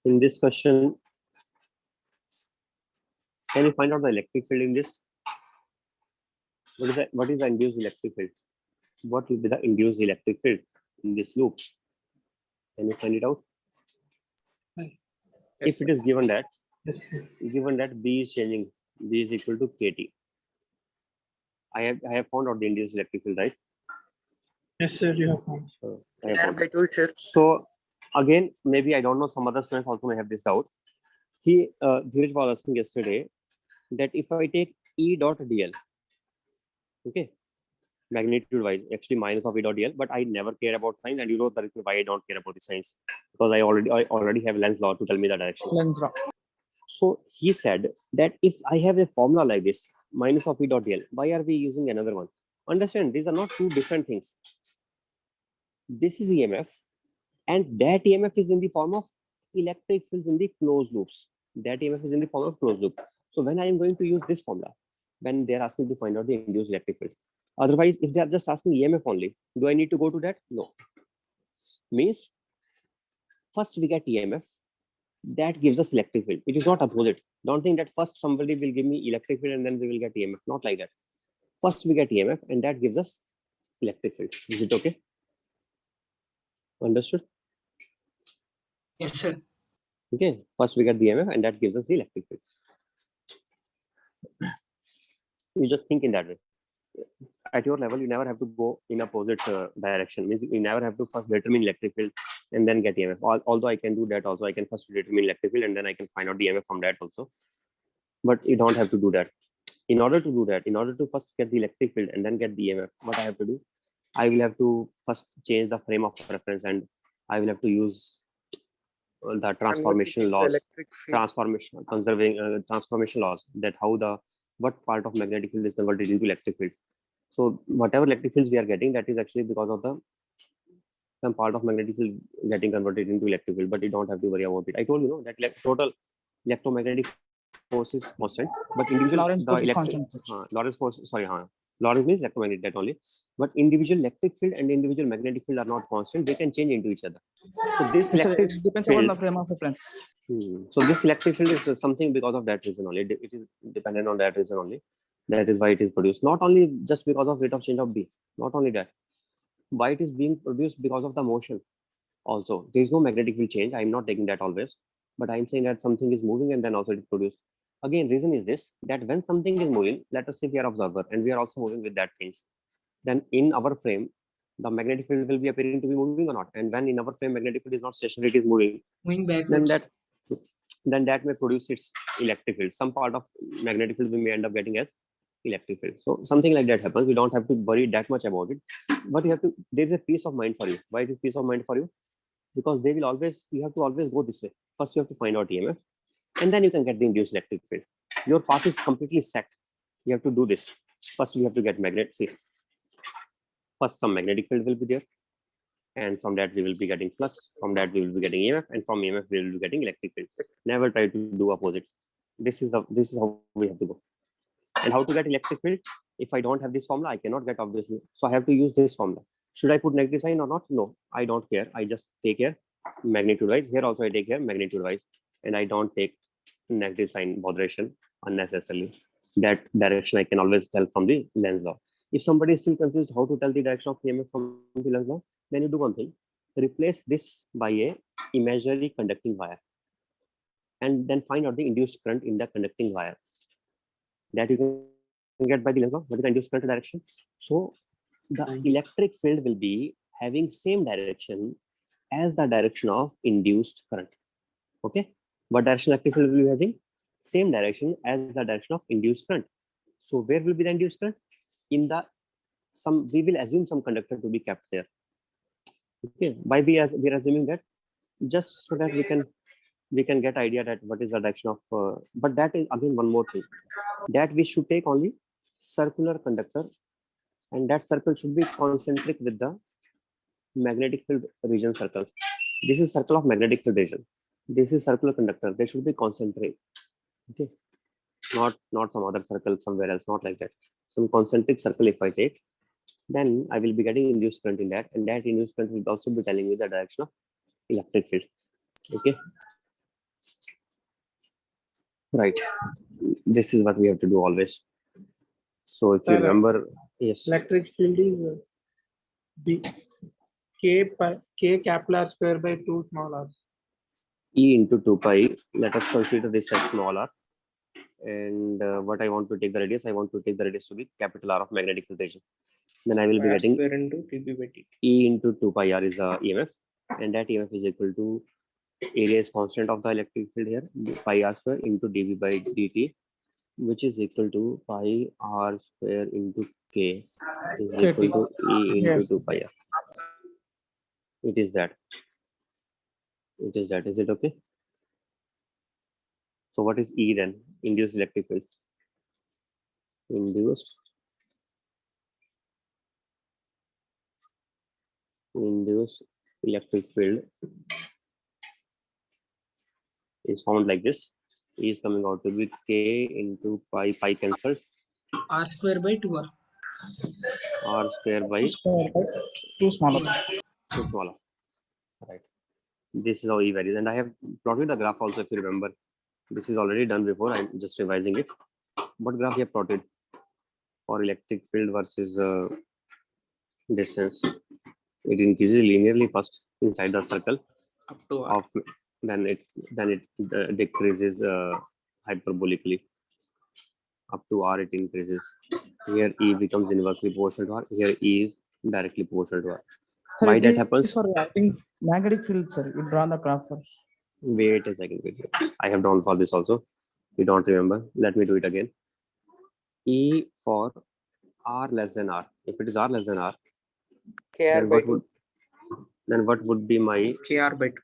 In this question, can you find out the electric field in this? What is the induced electric field? What will be the induced electric field in this loop? Can you find it out? Yes, If it is given that Yes, sir. B is changing, B is equal to KT. I have found out the induced electric field, right? Yes, sir. You have found. I have found. I told sir. So again, maybe I don't know, some other students also may have this doubt. Dheeraj was asking yesterday that if I take E dot dl, okay, magnitude wise, actually minus of E dot dl, but I never care about signs, and you know the reason why I don't care about the signs, because I already have Lenz's law to tell me the direction. Lens law. So he said that if I have a formula like this, minus of E dot dl, why are we using another one? Understand, these are not two different things. This is EMF, and that EMF is in the form of electric fields in the closed loops. That EMF is in the form of closed loop. So when I am going to use this formula, when they are asking to find out the induced electric field. Otherwise, if they are just asking EMF only, do I need to go to that? No. Means first we get EMF, that gives us electric field. It is not opposite. Don't think that first somebody will give me electric field and then we will get EMF. Not like that. First we get EMF and that gives us electric field. Is it okay? Understood? Yes, sir. Okay. First we get the EMF and that gives us the electric field. You just think in that way. At your level, you never have to go in opposite direction. Means you never have to first determine electric field and then get EMF. Although I can do that also, I can first determine electric field and then I can find out the EMF from that also. But you don't have to do that. In order to do that, in order to first get the electric field and then get the EMF, what I have to do? I will have to first change the frame of reference and I will have to use the transformation laws, Electric field. transformation laws, that how what part of magnetic field is converted into electric field. So whatever electric fields we are getting, that is actually because of some part of magnetic field getting converted into electric field, but you don't have to worry about it. I told you, no, that total electromagnetic force is constant, but individual Lorentz force is constant. Lorentz force, sorry, Lorentz means electromagnetic, that only, but individual electric field and individual magnetic field are not constant, they can change into each other. So this Yes, sir, electric it depends upon field, the frame of reference. so this electric field is something because of that reason only. It is dependent on that reason only. That is why it is produced. Not only just because of rate of change of B. Not only that. Why it is being produced because of the motion. Also, there is no magnetic field change. I am not taking that always, but I am saying that something is moving and then also it is produced. Again, reason is this, that when something is moving, let us say we are observer and we are also moving with that thing. Then in our frame, the magnetic field will be appearing to be moving or not. And when in our frame magnetic field is not stationary, it is moving. Moving Then backwards. that may produce its electric field. Some part of magnetic field we may end up getting as electric field. So something like that happens. We don't have to worry that much about it, but you have to. There's a peace of mind for you. Why it is peace of mind for you? Because they will always. You have to always go this way. First, you have to find out EMF, and then you can get the induced electric field. Your path is completely set. You have to do this. First, you have to get magnet. See, first some magnetic field will be there, and from that we will be getting flux. From that we will be getting EMF, and from EMF we will be getting electric field. Never try to do opposite. This is how we have to go. And how to get electric field? If I don't have this formula, I cannot get, obviously. So I have to use this formula. Should I put negative sign or not? No, I don't care. I just take here magnitude wise. Here also I take here magnitude wise, and I don't take negative sign botheration unnecessarily. That direction I can always tell from the Lenz law. If somebody is still confused how to tell the direction of EMF from the Lenz law, then you do one thing: replace this by a imaginary conducting wire, and then find out the induced current in the conducting wire. That you can get by the Lenz law. What is the induced current direction? So the electric field will be having same direction as the direction of induced current. Okay, what direction electric field will be having? Same direction as the direction of induced current. So where will be the induced current? In the we will assume some conductor to be kept there. Okay, why we are assuming that? Just so that we can get idea that what is the direction of. But that is again one more thing, that we should take only circular conductor, and that circle should be concentric with the magnetic field region circle. This is circle of magnetic field region. This is circular conductor. They should be concentric. Okay, not some other circle somewhere else. Not like that. Some concentric circle. If I take, then I will be getting induced current in that, and that induced current will also be telling me the direction of electric field. Okay. Right. This is what we have to do always. So if you Sir, remember, yes. Electric field is B K capital R square by 2 small r. E into 2 pi. Let us consider this as small r. And what I want to take the radius, I want to take the radius to be capital R of magnetic field region. Then I will be getting square into dB by dt. E into 2 pi r is the EMF, and that EMF is equal to area is constant of the electric field here, pi r square into dV by dt, which is equal to pi r square into k is equal to E into Yes. 2 pi r. It is that. It is that. Is it okay? So what is E then? Induced electric field. Induced electric field is found like this. E is coming out to be k into pi cancelled, R square by 2r. r square by 2 smaller. 2 smaller. Right. This is how E varies, and I have plotted the graph also. If you remember, this is already done before. I'm just revising it. What graph you have plotted for electric field versus distance? It increases linearly first inside the circle Up to R. of, then it decreases hyperbolically up to R. It increases. Here E becomes inversely proportional to R. Here E is directly proportional to R. Sir, Why it that is happens? for, I think, magnetic field, sir. You draw the graph for. Wait a second. I have drawn for this also. You don't remember? Let me do it again. E for R less than R. If it is R less than R, KR then by what would be my KR by 2.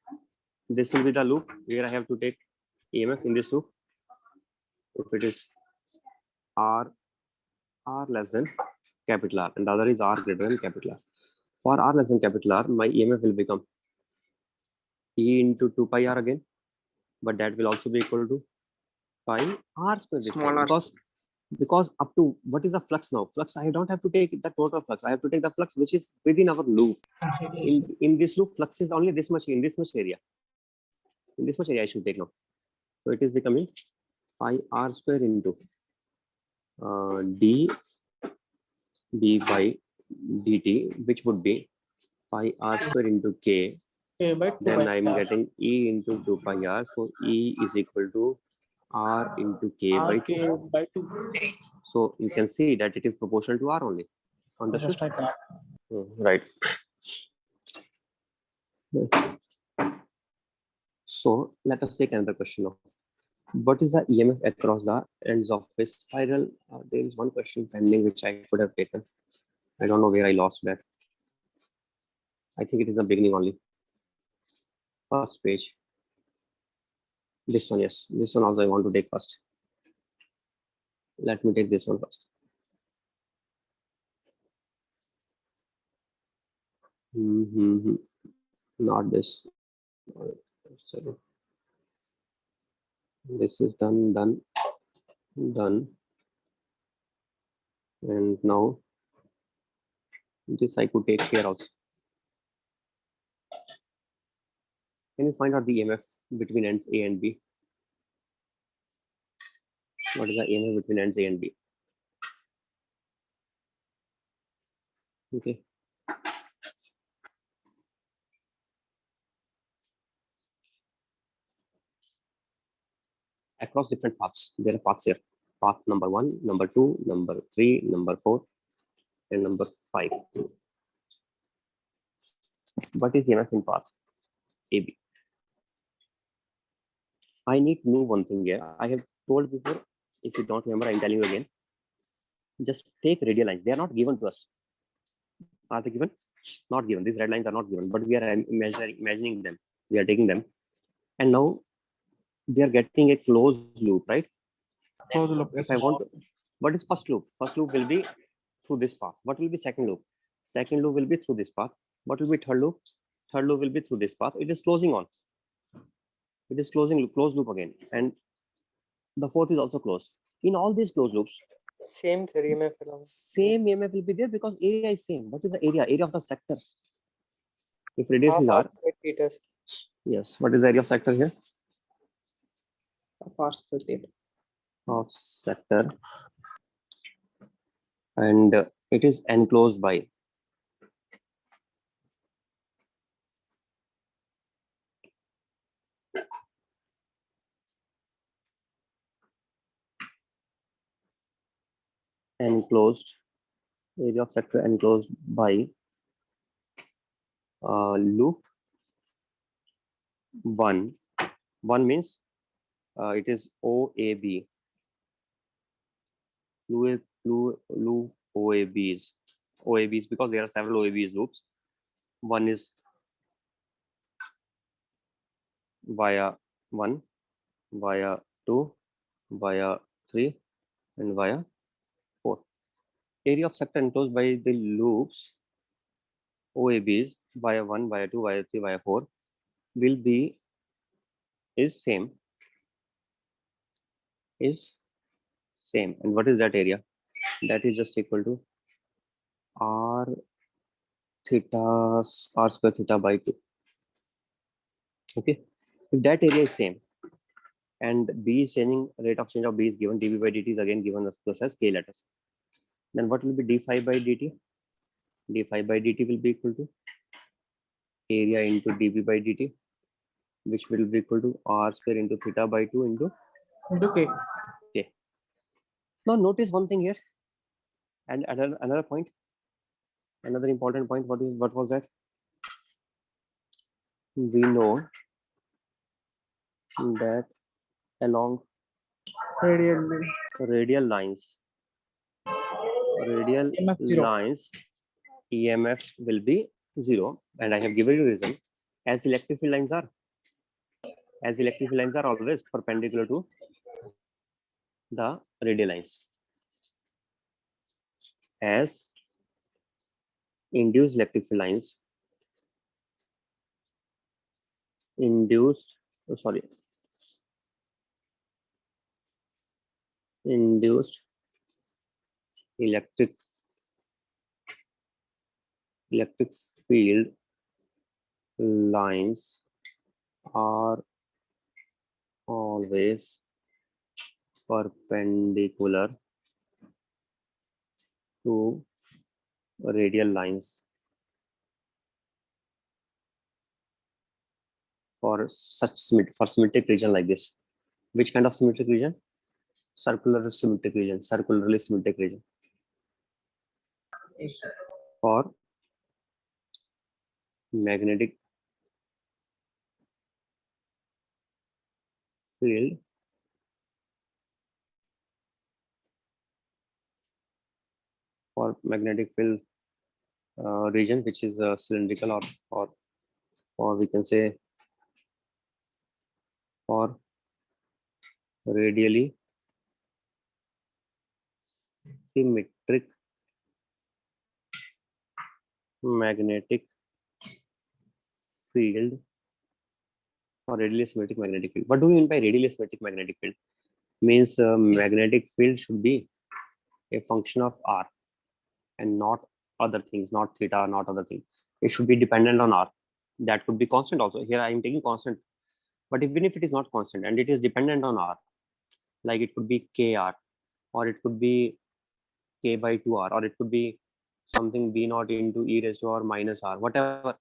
this will be the loop where I have to take EMF in this loop. If it is R less than capital R, and the other is R greater than capital R. For R less than capital R, my EMF will become E into 2 pi R again, but that will also be equal to pi R square this Small time, r because up to what is the flux now? Flux, I don't have to take the total flux. I have to take the flux which is within our loop. In this loop, flux is only this much in this much area. In this much area, I should take now. So it is becoming pi R square into d by dt, which would be pi R square into k. K by 2 Then pi I'm R. getting E into 2 pi R. So E is equal to R into K by 2. K by 2. So you can see that it is proportional to R only. Understood? Just like that. Right. So let us take another question now. What is the EMF across the ends of a spiral? There is one question pending which I could have taken. I don't know where I lost that. I think it is the beginning only. First page. This one, yes. This one also I want to take first. Let me take this one first. Not this. So this is done. And now this I could take here also. Can you find out the EMF between ends A and B? What is the EMF between ends A and B? Okay. Across different paths. There are paths here. Path number 1, number 2, number 3, number 4, and number 5. What is EMF in path AB? I need to know one thing here. I have told before. If you don't remember, I'm telling you again. Just take radial lines. They are not given to us. Are they given? Not given. These red lines are not given, but we are imagining them. We are taking them. And now we are getting a closed loop, right? Close loop. If I want to, what is first loop? First loop will be through this path. What will be second loop? Second loop will be through this path. What will be third loop? Third loop will be through this path. It is closing on. It is closing, closed loop again. And the fourth is also closed. In all these closed loops, same EMF along. same EMF will be there because area is same. What is the area? Area of the sector. If radius is R. Meters. Yes. What is the area of sector here? R square theta. Of sector. And it is enclosed by area of sector enclosed by loop 1. 1 means it is OAB. Loop OABs. OABs because there are several OABs loops. One is via 1, via 2, via 3, and via 4. Area of sector enclosed by the loops OABs via 1, via 2, via 3, via 4 will be same. And what is that area? That is just equal to R square theta by 2. Okay. If that area is same and B is changing, rate of change of B is given, dB by dt is again given as K letters. Then what will be d phi by dt? D phi by dt will be equal to area into dB by dt, which will be equal to R square into theta by 2 into K. K. Now notice one thing here, and another point, another important point. What was that? We know that along radial lines, EMF will be 0, and I have given you reason. As electric field lines are, as electric field lines are always perpendicular to the radial lines. As induced electric field lines induced electric field lines are always perpendicular to radial lines for symmetric region like this. Which kind of symmetric region? Circularly symmetric region. For magnetic field region which is cylindrical or we can say for radially symmetric magnetic field or radially symmetric magnetic field. What do we mean by radially symmetric magnetic field? Means magnetic field should be a function of R and not other things, not theta, not other things. It should be dependent on R. That could be constant also. Here I am taking constant, but even if it is not constant and it is dependent on R, like it could be KR, or it could be K by 2R, or it could be something B naught into E raised to R minus R, whatever.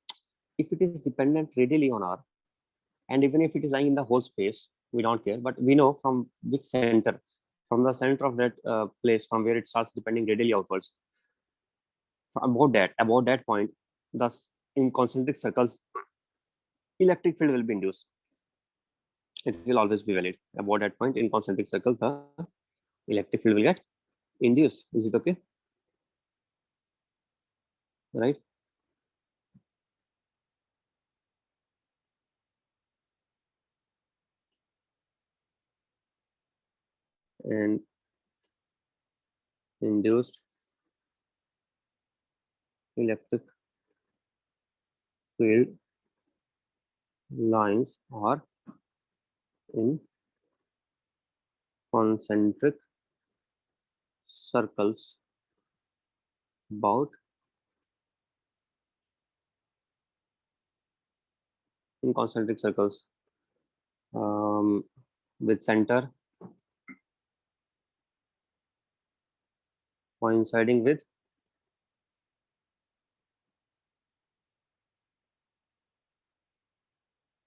If it is dependent radially on R, and even if it is lying in the whole space, we don't care, but we know from which center, from the center of that place from where it starts depending radially outwards. About that point, thus in concentric circles, electric field will be induced. It will always be valid. About that point in concentric circles, the electric field will get induced. Is it okay? Right? And induced electric field lines are in concentric circles about in concentric circles with center coinciding with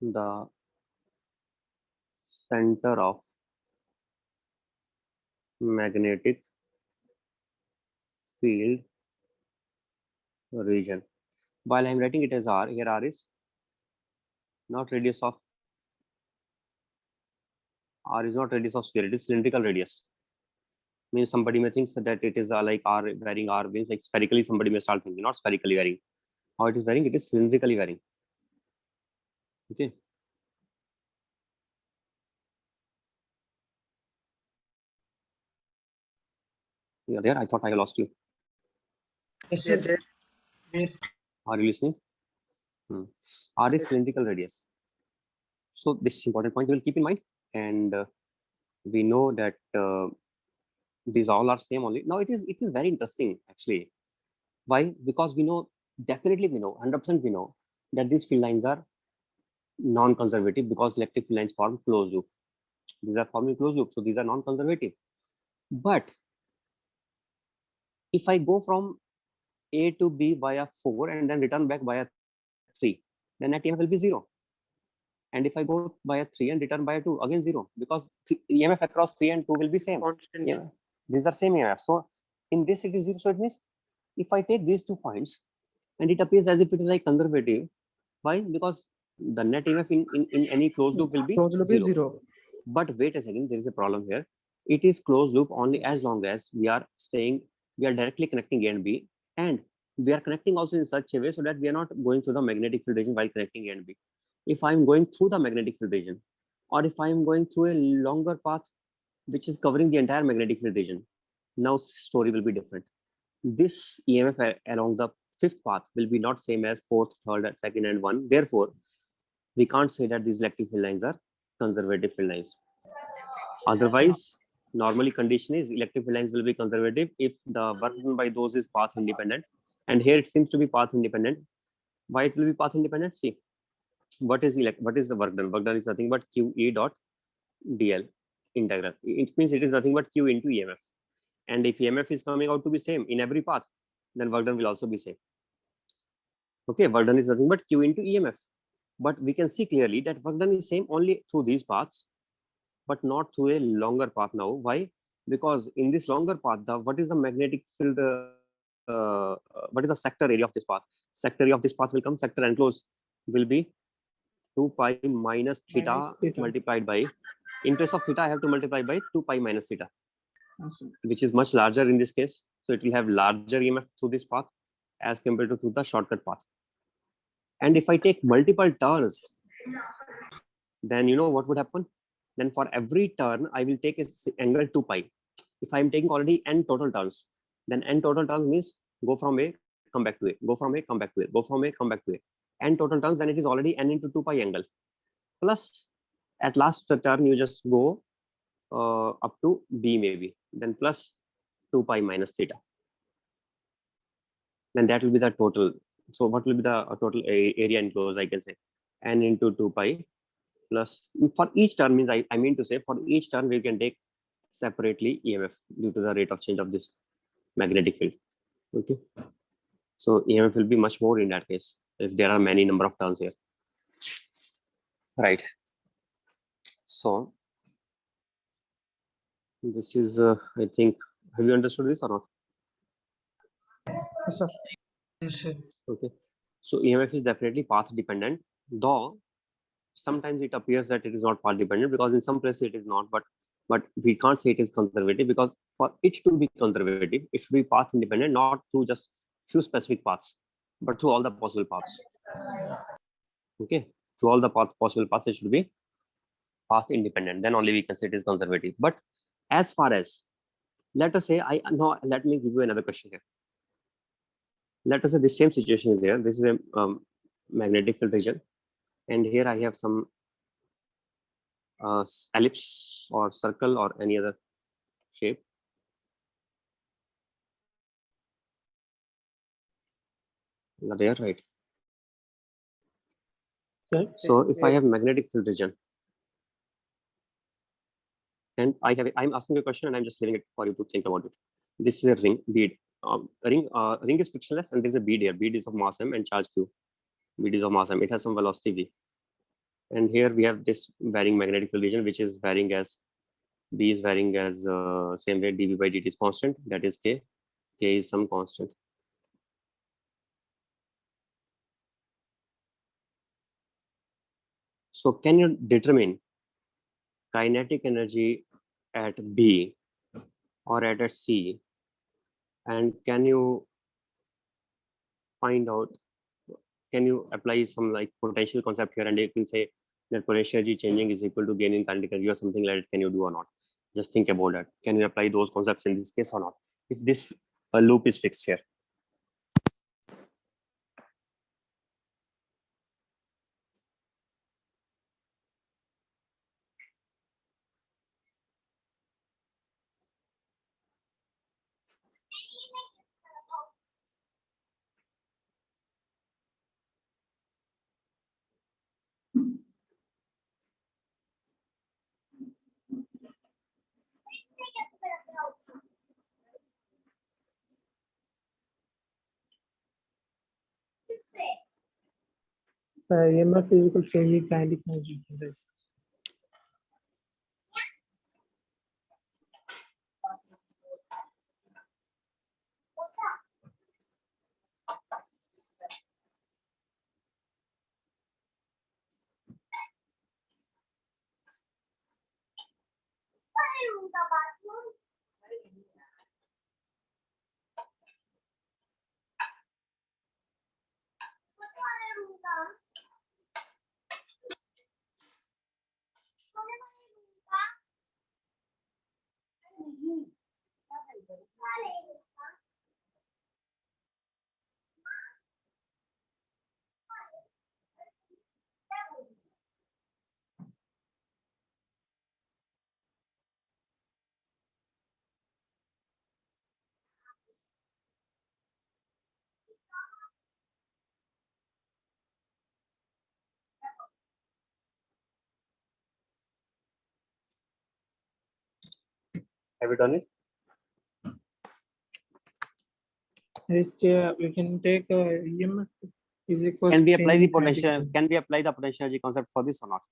the center of magnetic field region. While I am writing it as R, here R is not radius of sphere, it is cylindrical radius. Means somebody may think that it is like R varying, R means like spherically, somebody may start thinking, not spherically varying. How it is varying? It is cylindrically varying. Okay. You're there? I thought I lost you. Yes, Yeah, sir. there. Yes. Are you listening? R is cylindrical radius. So this important point you will keep in mind, and we know that these all are same only. Now it is very interesting actually. Why? Because we know, definitely we know, 100% we know that these field lines are non-conservative because electric field lines form closed loop. These are forming closed loop, so these are non-conservative. But if I go from A to B via 4 and then return back via 3, then net EMF will be 0. And if I go via 3 and return via 2, again 0, because EMF across 3 and 2 will be same. Constant. Yeah, these are same EMF. So in this it is 0. So it means if I take these 2 points and it appears as if it is like conservative. Why? Because the net EMF in any closed loop will be Closed loop is 0. But wait a second, there is a problem here. It is closed loop only as long as we are directly connecting A and B, and we are connecting also in such a way so that we are not going through the magnetic field region while connecting A and B. If I'm going through the magnetic field region, or if I am going through a longer path which is covering the entire magnetic field region, now story will be different. This EMF along the fifth path will be not same as fourth, third, second, and one. Therefore, we can't say that these electric field lines are conservative field lines. Otherwise, normally condition is electric field lines will be conservative if the work done by those is path independent. And here it seems to be path independent. Why it will be path independent? See, what is the work done? Work done is nothing but QE dot DL integral. It means it is nothing but Q into EMF. And if EMF is coming out to be same in every path, then work done will also be same. Okay, work done is nothing but Q into EMF. But we can see clearly that work done is same only through these paths, but not through a longer path now. Why? Because in this longer path, what is the magnetic field? What is the sector area of this path? Sector area of this path will come. Sector enclosed will be 2 pi minus theta multiplied by. In place of theta, I have to multiply by 2 pi minus theta, which is much larger in this case. So it will have larger EMF through this path as compared to through the shortcut path. And if I take multiple turns, then you know what would happen? Then for every turn, I will take a angle 2 pi. If I'm taking already n total turns, then n total turns means go from A, come back to A, go from A, come back to A, go from A, come back to A. N total turns, then it is already n into 2 pi angle. Plus, at last turn, you just go up to B maybe, then plus 2 pi minus theta. Then that will be the total. So what will be the total area enclosed? I can say n into 2 pi plus, for each turn means I mean to say for each turn we can take separately EMF due to the rate of change of this magnetic field. Okay, so EMF will be much more in that case if there are many number of turns here, right? So this is I think, have you understood this or not? Yes, sir. Yes, sir. Okay, so EMF is definitely path dependent, though sometimes it appears that it is not path dependent because in some places it is not, but we can't say it is conservative because for it to be conservative, it should be path independent, not through just few specific paths, but through all the possible paths. Okay, through all the possible paths, it should be path independent. Then only we can say it is conservative. But as far as, let us say, let me give you another question here. Let us say the same situation is there. This is a magnetic field region, and here I have some ellipse or circle or any other shape. They are right. Okay. So if I have magnetic field region, and I'm asking you a question and I'm just leaving it for you to think about it. This is a ring, bead. Ring is frictionless, and there's a bead here. Bead is of mass m and charge q. Bead is of mass m. It has some velocity v. And here we have this varying magnetic field region, which is varying as B is varying as same way dV by dt is constant. That is k. K is some constant. So can you determine kinetic energy at B or at C, and can you find out, can you apply some like potential concept here, and you can say that potential energy changing is equal to gain in kinetic energy or something like that? Can you do or not? Just think about that. Can you apply those concepts in this case or not, if this loop is fixed here? EMF is equal to changing kinetic energy. Right? Have you done it? Yes, we can take EMF is equal Can we to apply change the in kinetic potential? energy. Can we apply the potential energy concept for this or not?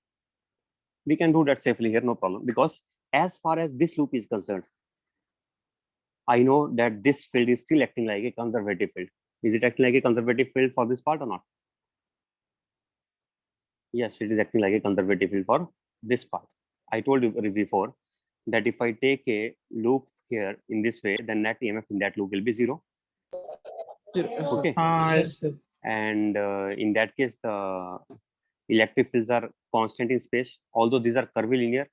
We can do that safely here, no problem. Because as far as this loop is concerned, I know that this field is still acting like a conservative field. Is it acting like a conservative field for this part or not? Yes, it is acting like a conservative field for this part. I told you before that if I take a loop here in this way, then net EMF in that loop will be 0. Okay. Yes, yes. And in that case, the electric fields are constant in space, although these are curvilinear,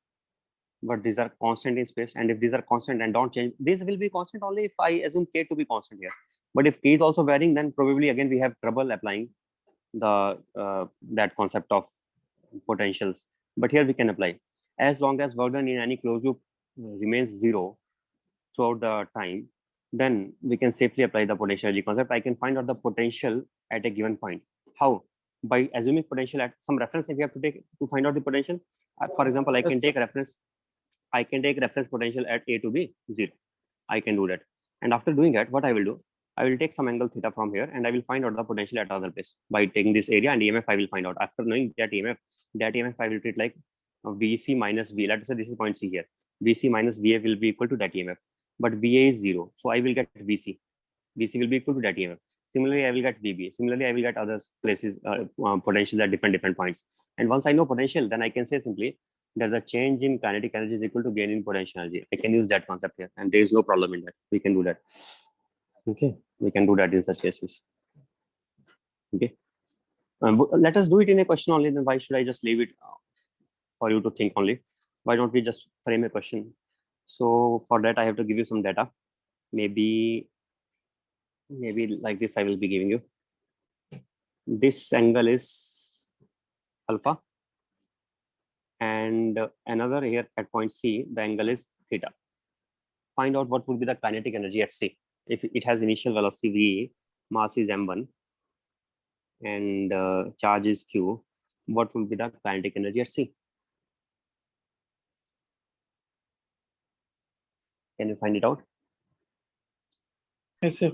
but these are constant in space. And if these are constant and don't change, this will be constant only if I assume K to be constant here. But if K is also varying, then probably again we have trouble applying the that concept of potentials. But here we can apply. As long as work done in any closed loop remains 0 throughout the time, then we can safely apply the potential energy concept. I can find out the potential at a given point. How? By assuming potential at some reference if we have to take to find out the potential. For example, I can take reference potential at A to be 0. I can do that. And after doing that, what I will do, I will take some angle theta from here and I will find out the potential at other place by taking this area and EMF I will find out. After knowing that EMF I will treat like VC minus V. Let's say this is point C here. VC minus VA will be equal to that EMF, but VA is 0. So I will get VC. VC will be equal to that EMF. Similarly, I will get VB. Similarly, I will get other places, potential at different points. And once I know potential, then I can say simply that the change in kinetic energy is equal to gain in potential energy. I can use that concept here, and there is no problem in that. We can do that. Okay, we can do that in such cases. Okay, let us do it in a question only. Then why should I just leave it for you to think only? Why don't we just frame a question? So for that, I have to give you some data. Maybe like this, I will be giving you. This angle is alpha, and another here at point C, the angle is theta. Find out what would be the kinetic energy at C. If it has initial velocity V, mass is m1, and charge is q, what will be the kinetic energy at C? Can you find it out? Yes, sir.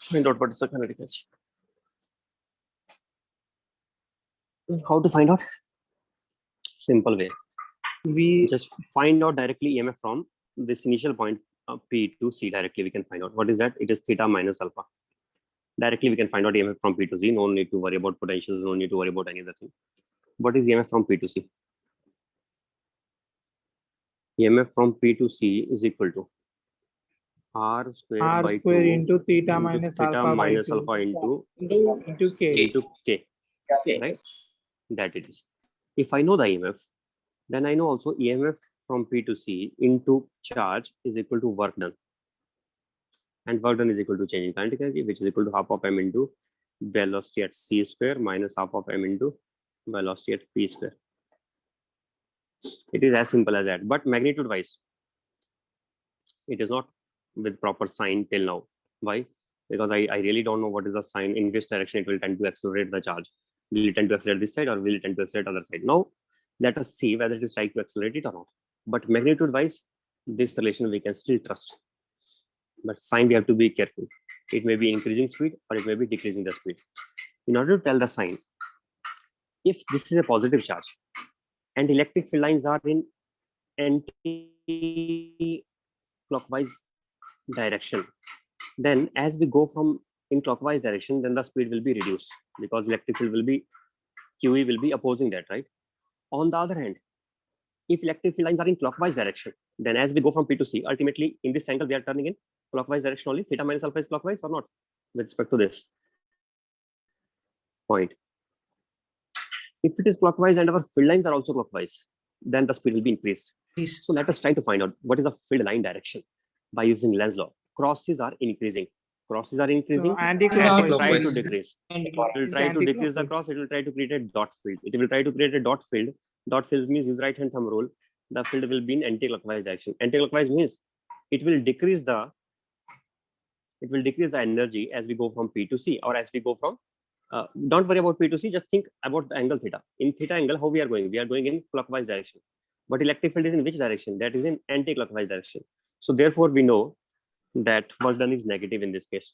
Find out what is the kinetic energy. How to find out? Simple way. We Just find out directly EMF from this initial point P to C. Directly we can find out. What is that? It is theta minus alpha. Directly we can find out EMF from P to C. No need to worry about potentials. No need to worry about any other thing. What is EMF from P to C? EMF from P to C is equal to R square by 2 into theta minus alpha by 2 alpha into K. into K. Right? That it is. If I know the EMF, then I know also EMF from P to C into charge is equal to work done. And work done is equal to change in kinetic energy, which is equal to half of m into velocity at C square minus half of m into velocity at P square. It is as simple as that. But magnitude wise, it is not with proper sign till now. Why? Because I really don't know what is the sign, in which direction it will tend to accelerate the charge. Will it tend to accelerate this side or will it tend to accelerate other side? Now, let us see whether it is trying to accelerate it or not. But magnitude wise, this relation we can still trust. But sign we have to be careful. It may be increasing speed or it may be decreasing the speed. In order to tell the sign, if this is a positive charge and electric field lines are in anti-clockwise direction, then as we go from in clockwise direction, then the speed will be reduced because electric field will be QE will be opposing that, right? On the other hand, if electric field lines are in clockwise direction, then as we go from P to C, ultimately in this angle we are turning in clockwise direction only. Theta minus alpha is clockwise or not with respect to this point. If it is clockwise and our field lines are also clockwise, then the speed will be increased. Please. So let us try to find out what is the field line direction by using Lenz's law. Crosses are increasing. Crosses are increasing. So It will anti-clockwise. try to Anti-clockwise. decrease. It will Anti-clockwise. try to decrease the Anti-clockwise. cross. It will try to create a dot field. It will try to create a dot field. Dot field means use right hand thumb rule. The field will be in anti-clockwise direction. Anti-clockwise means it will decrease the energy as we go from P to C, or as we go from don't worry about P to C, just think about the angle theta. In theta angle, how we are going? We are going in clockwise direction. But electric field is in which direction? That is in anti-clockwise direction. So therefore, we know that work done is negative in this case.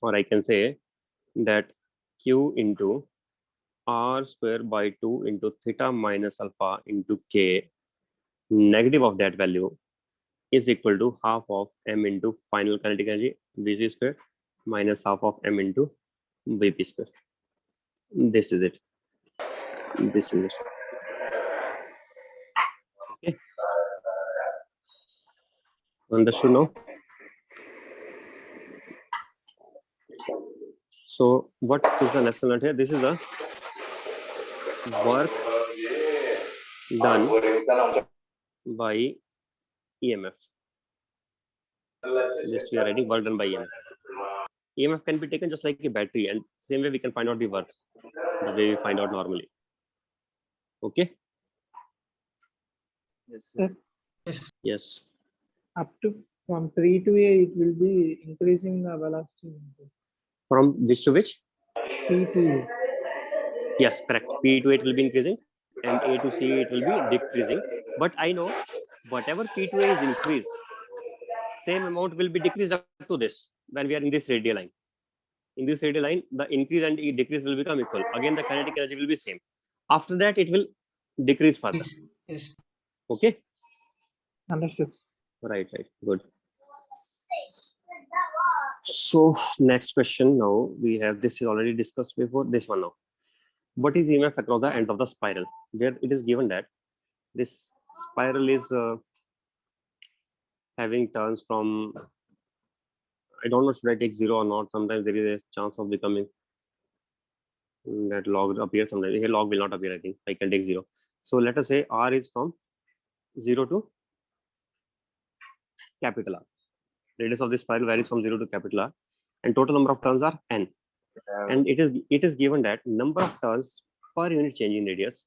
Or I can say that Q into R square by 2 into theta minus alpha into K, negative of that value, is equal to half of M into final kinetic energy, Vc square, minus half of M into Vp square. This is it. This is it. Okay. Understood now? So what is the lesson learned here? This is the work done by EMF. This we are writing work done by EMF. EMF can be taken just like a battery, and same way we can find out the work the way we find out normally. Okay. Yes. Yes. Yes. Up to from 3 to A, it will be increasing the velocity. From which to which? P to A. Yes, correct. P to A it will be increasing, and A to C it will be decreasing. But I know whatever P to A is increased, same amount will be decreased up to this when we are in this radial line. In this radial line, the increase and decrease will become equal. Again, the kinetic energy will be same. After that, it will decrease further. Yes. Yes. Okay. Understood. Right. Good. So next question now we have, this is already discussed before, this one now. What is EMF across the end of the spiral? Where it is given that this spiral is having turns from, I don't know, should I take 0 or not? Sometimes there is a chance of becoming that log appear. Sometimes here log will not appear. I think I can take 0. So let us say R is from 0 to capital R. Radius of this spiral varies from 0 to capital R, and total number of turns are n. And it is given that number of turns per unit change in radius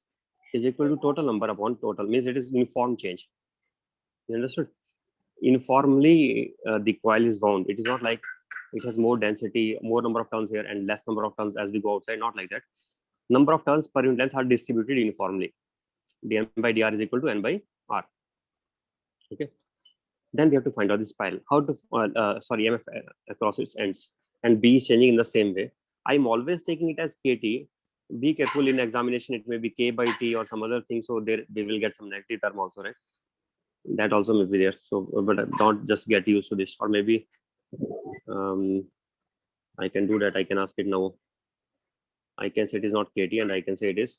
is equal to total number upon total, means it is uniform change. You understood? Uniformly the coil is wound. It is not like it has more density, more number of turns here and less number of turns as we go outside. Not like that. Number of turns per unit length are distributed uniformly. dm by dr is equal to n by r. Okay. Then we have to find out the spiral. How to EMF across its ends, and B is changing in the same way. I'm always taking it as KT. Be careful in examination, it may be K by T or some other thing. So there they will get some negative term also, right? That also may be there. So, but don't just get used to this, or maybe I can do that. I can ask it now. I can say it is not KT, and I can say it is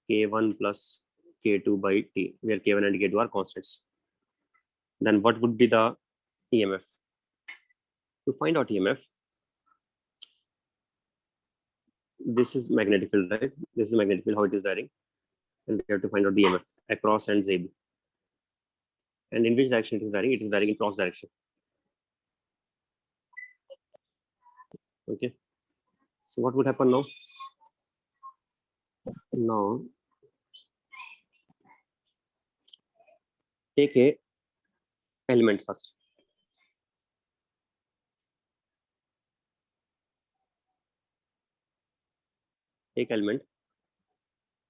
K1 plus K2 by T, where K1 and K2 are constants. Then what would be the EMF? To find out EMF, this is magnetic field, right? This is magnetic field, how it is varying. And we have to find out the EMF across and ZB. And in which direction it is varying? It is varying in cross direction. Okay. So what would happen now? Now, take a element first. Take element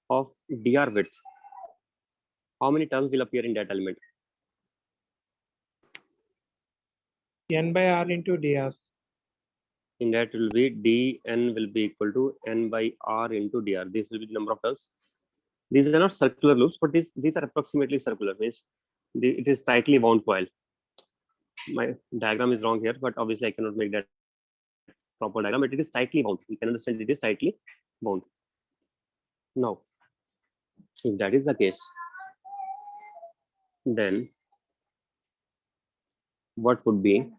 of dr width. How many terms will appear in that element? N by R into dr. In that will be dn will be equal to n by r into dr. This will be the number of terms. These are not circular loops, but these are approximately circular. Means it is tightly wound coil. My diagram is wrong here, but obviously I cannot make that proper diagram. But it is tightly wound. You can understand it is tightly wound. Now, if that is the case, then what would be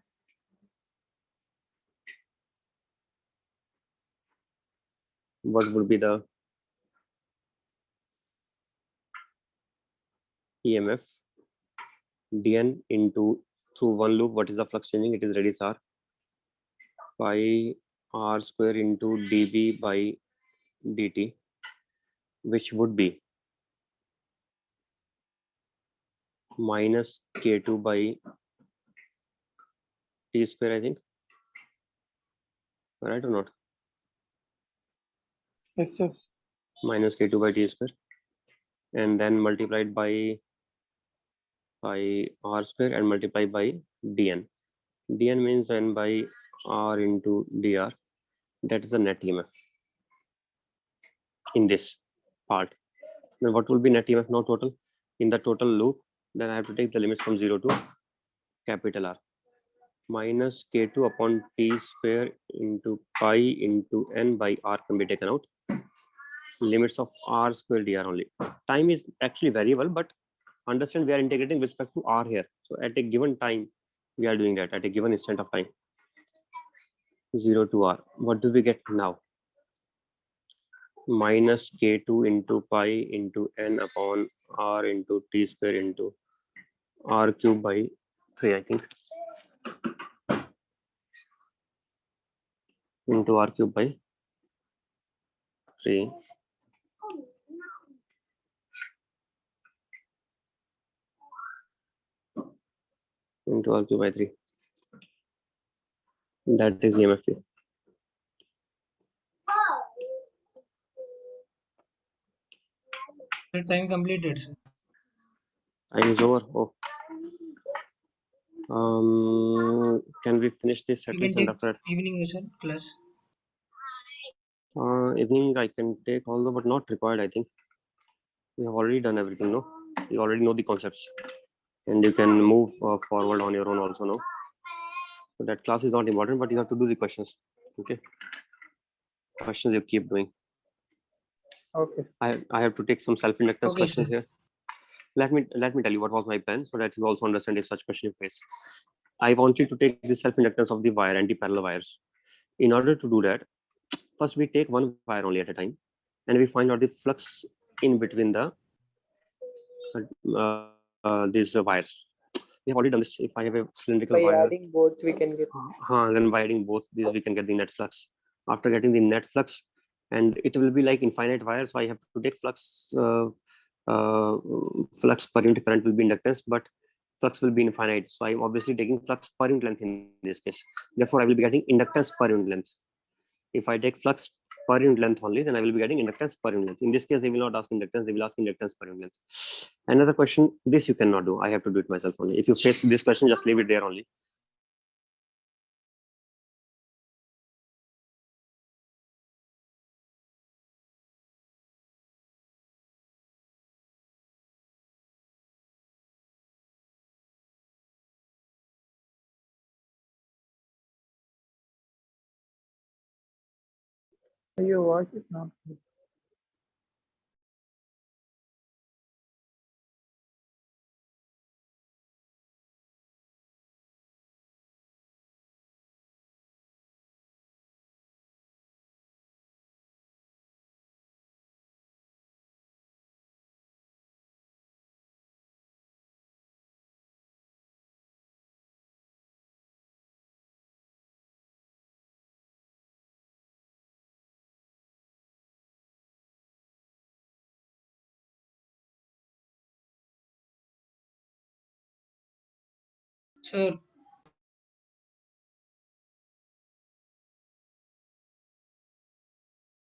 what would be the EMF dN into through one loop? What is the flux changing? It is radius r, pi r square into dB by dt, which would be minus k2 by t square, I think. Right or not? Yes, sir. Minus k2 by t square, and then multiplied by r square and multiplied by dn. Dn means n by r into dr. That is the net EMF in this part. Then what will be net EMF now total? In the total loop, then I have to take the limits from 0 to capital R. Minus k2 upon t square into pi into n by r can be taken out. Limits of r square dr only. Time is actually variable, but understand we are integrating with respect to r here. So at a given time, we are doing that at a given instant of time. 0 to r. What do we get now? Minus k2 into pi into n upon r into t square into r cube by 3, I think, into r cube by 3 into r cube by 3. That is EMF. The time completed, sir. Time is over. Oh. Can we finish this at You can least, and take after that? evening, sir, class. Evening I can take, although but not required, I think. We have already done everything, no? You already know the concepts, and you can move forward on your own also, no? So that class is not important, but you have to do the questions. Okay. Questions you keep doing. Okay. I have to take some self-inductance Okay, questions sir. here. Let me tell you what was my plan, so that you also understand if such question you face. I want you to take the self-inductance of the wire, anti-parallel wires. In order to do that, first we take one wire only at a time, and we find out the flux in between the these wires. We have already done this. If I have a cylindrical By wire, adding both, we can get. then by adding both these, we can get the net flux. After getting the net flux, and it will be like infinite wire, so I have to take flux. Flux per unit current will be inductance, but flux will be infinite. So I'm obviously taking flux per unit length in this case. Therefore, I will be getting inductance per unit length. If I take flux per unit length only, then I will be getting inductance per unit length. In this case, they will not ask inductance, they will ask inductance per unit length. Another question, this you cannot do. I have to do it myself only. If you face this question, just leave it there only. So your voice is not good. Sir,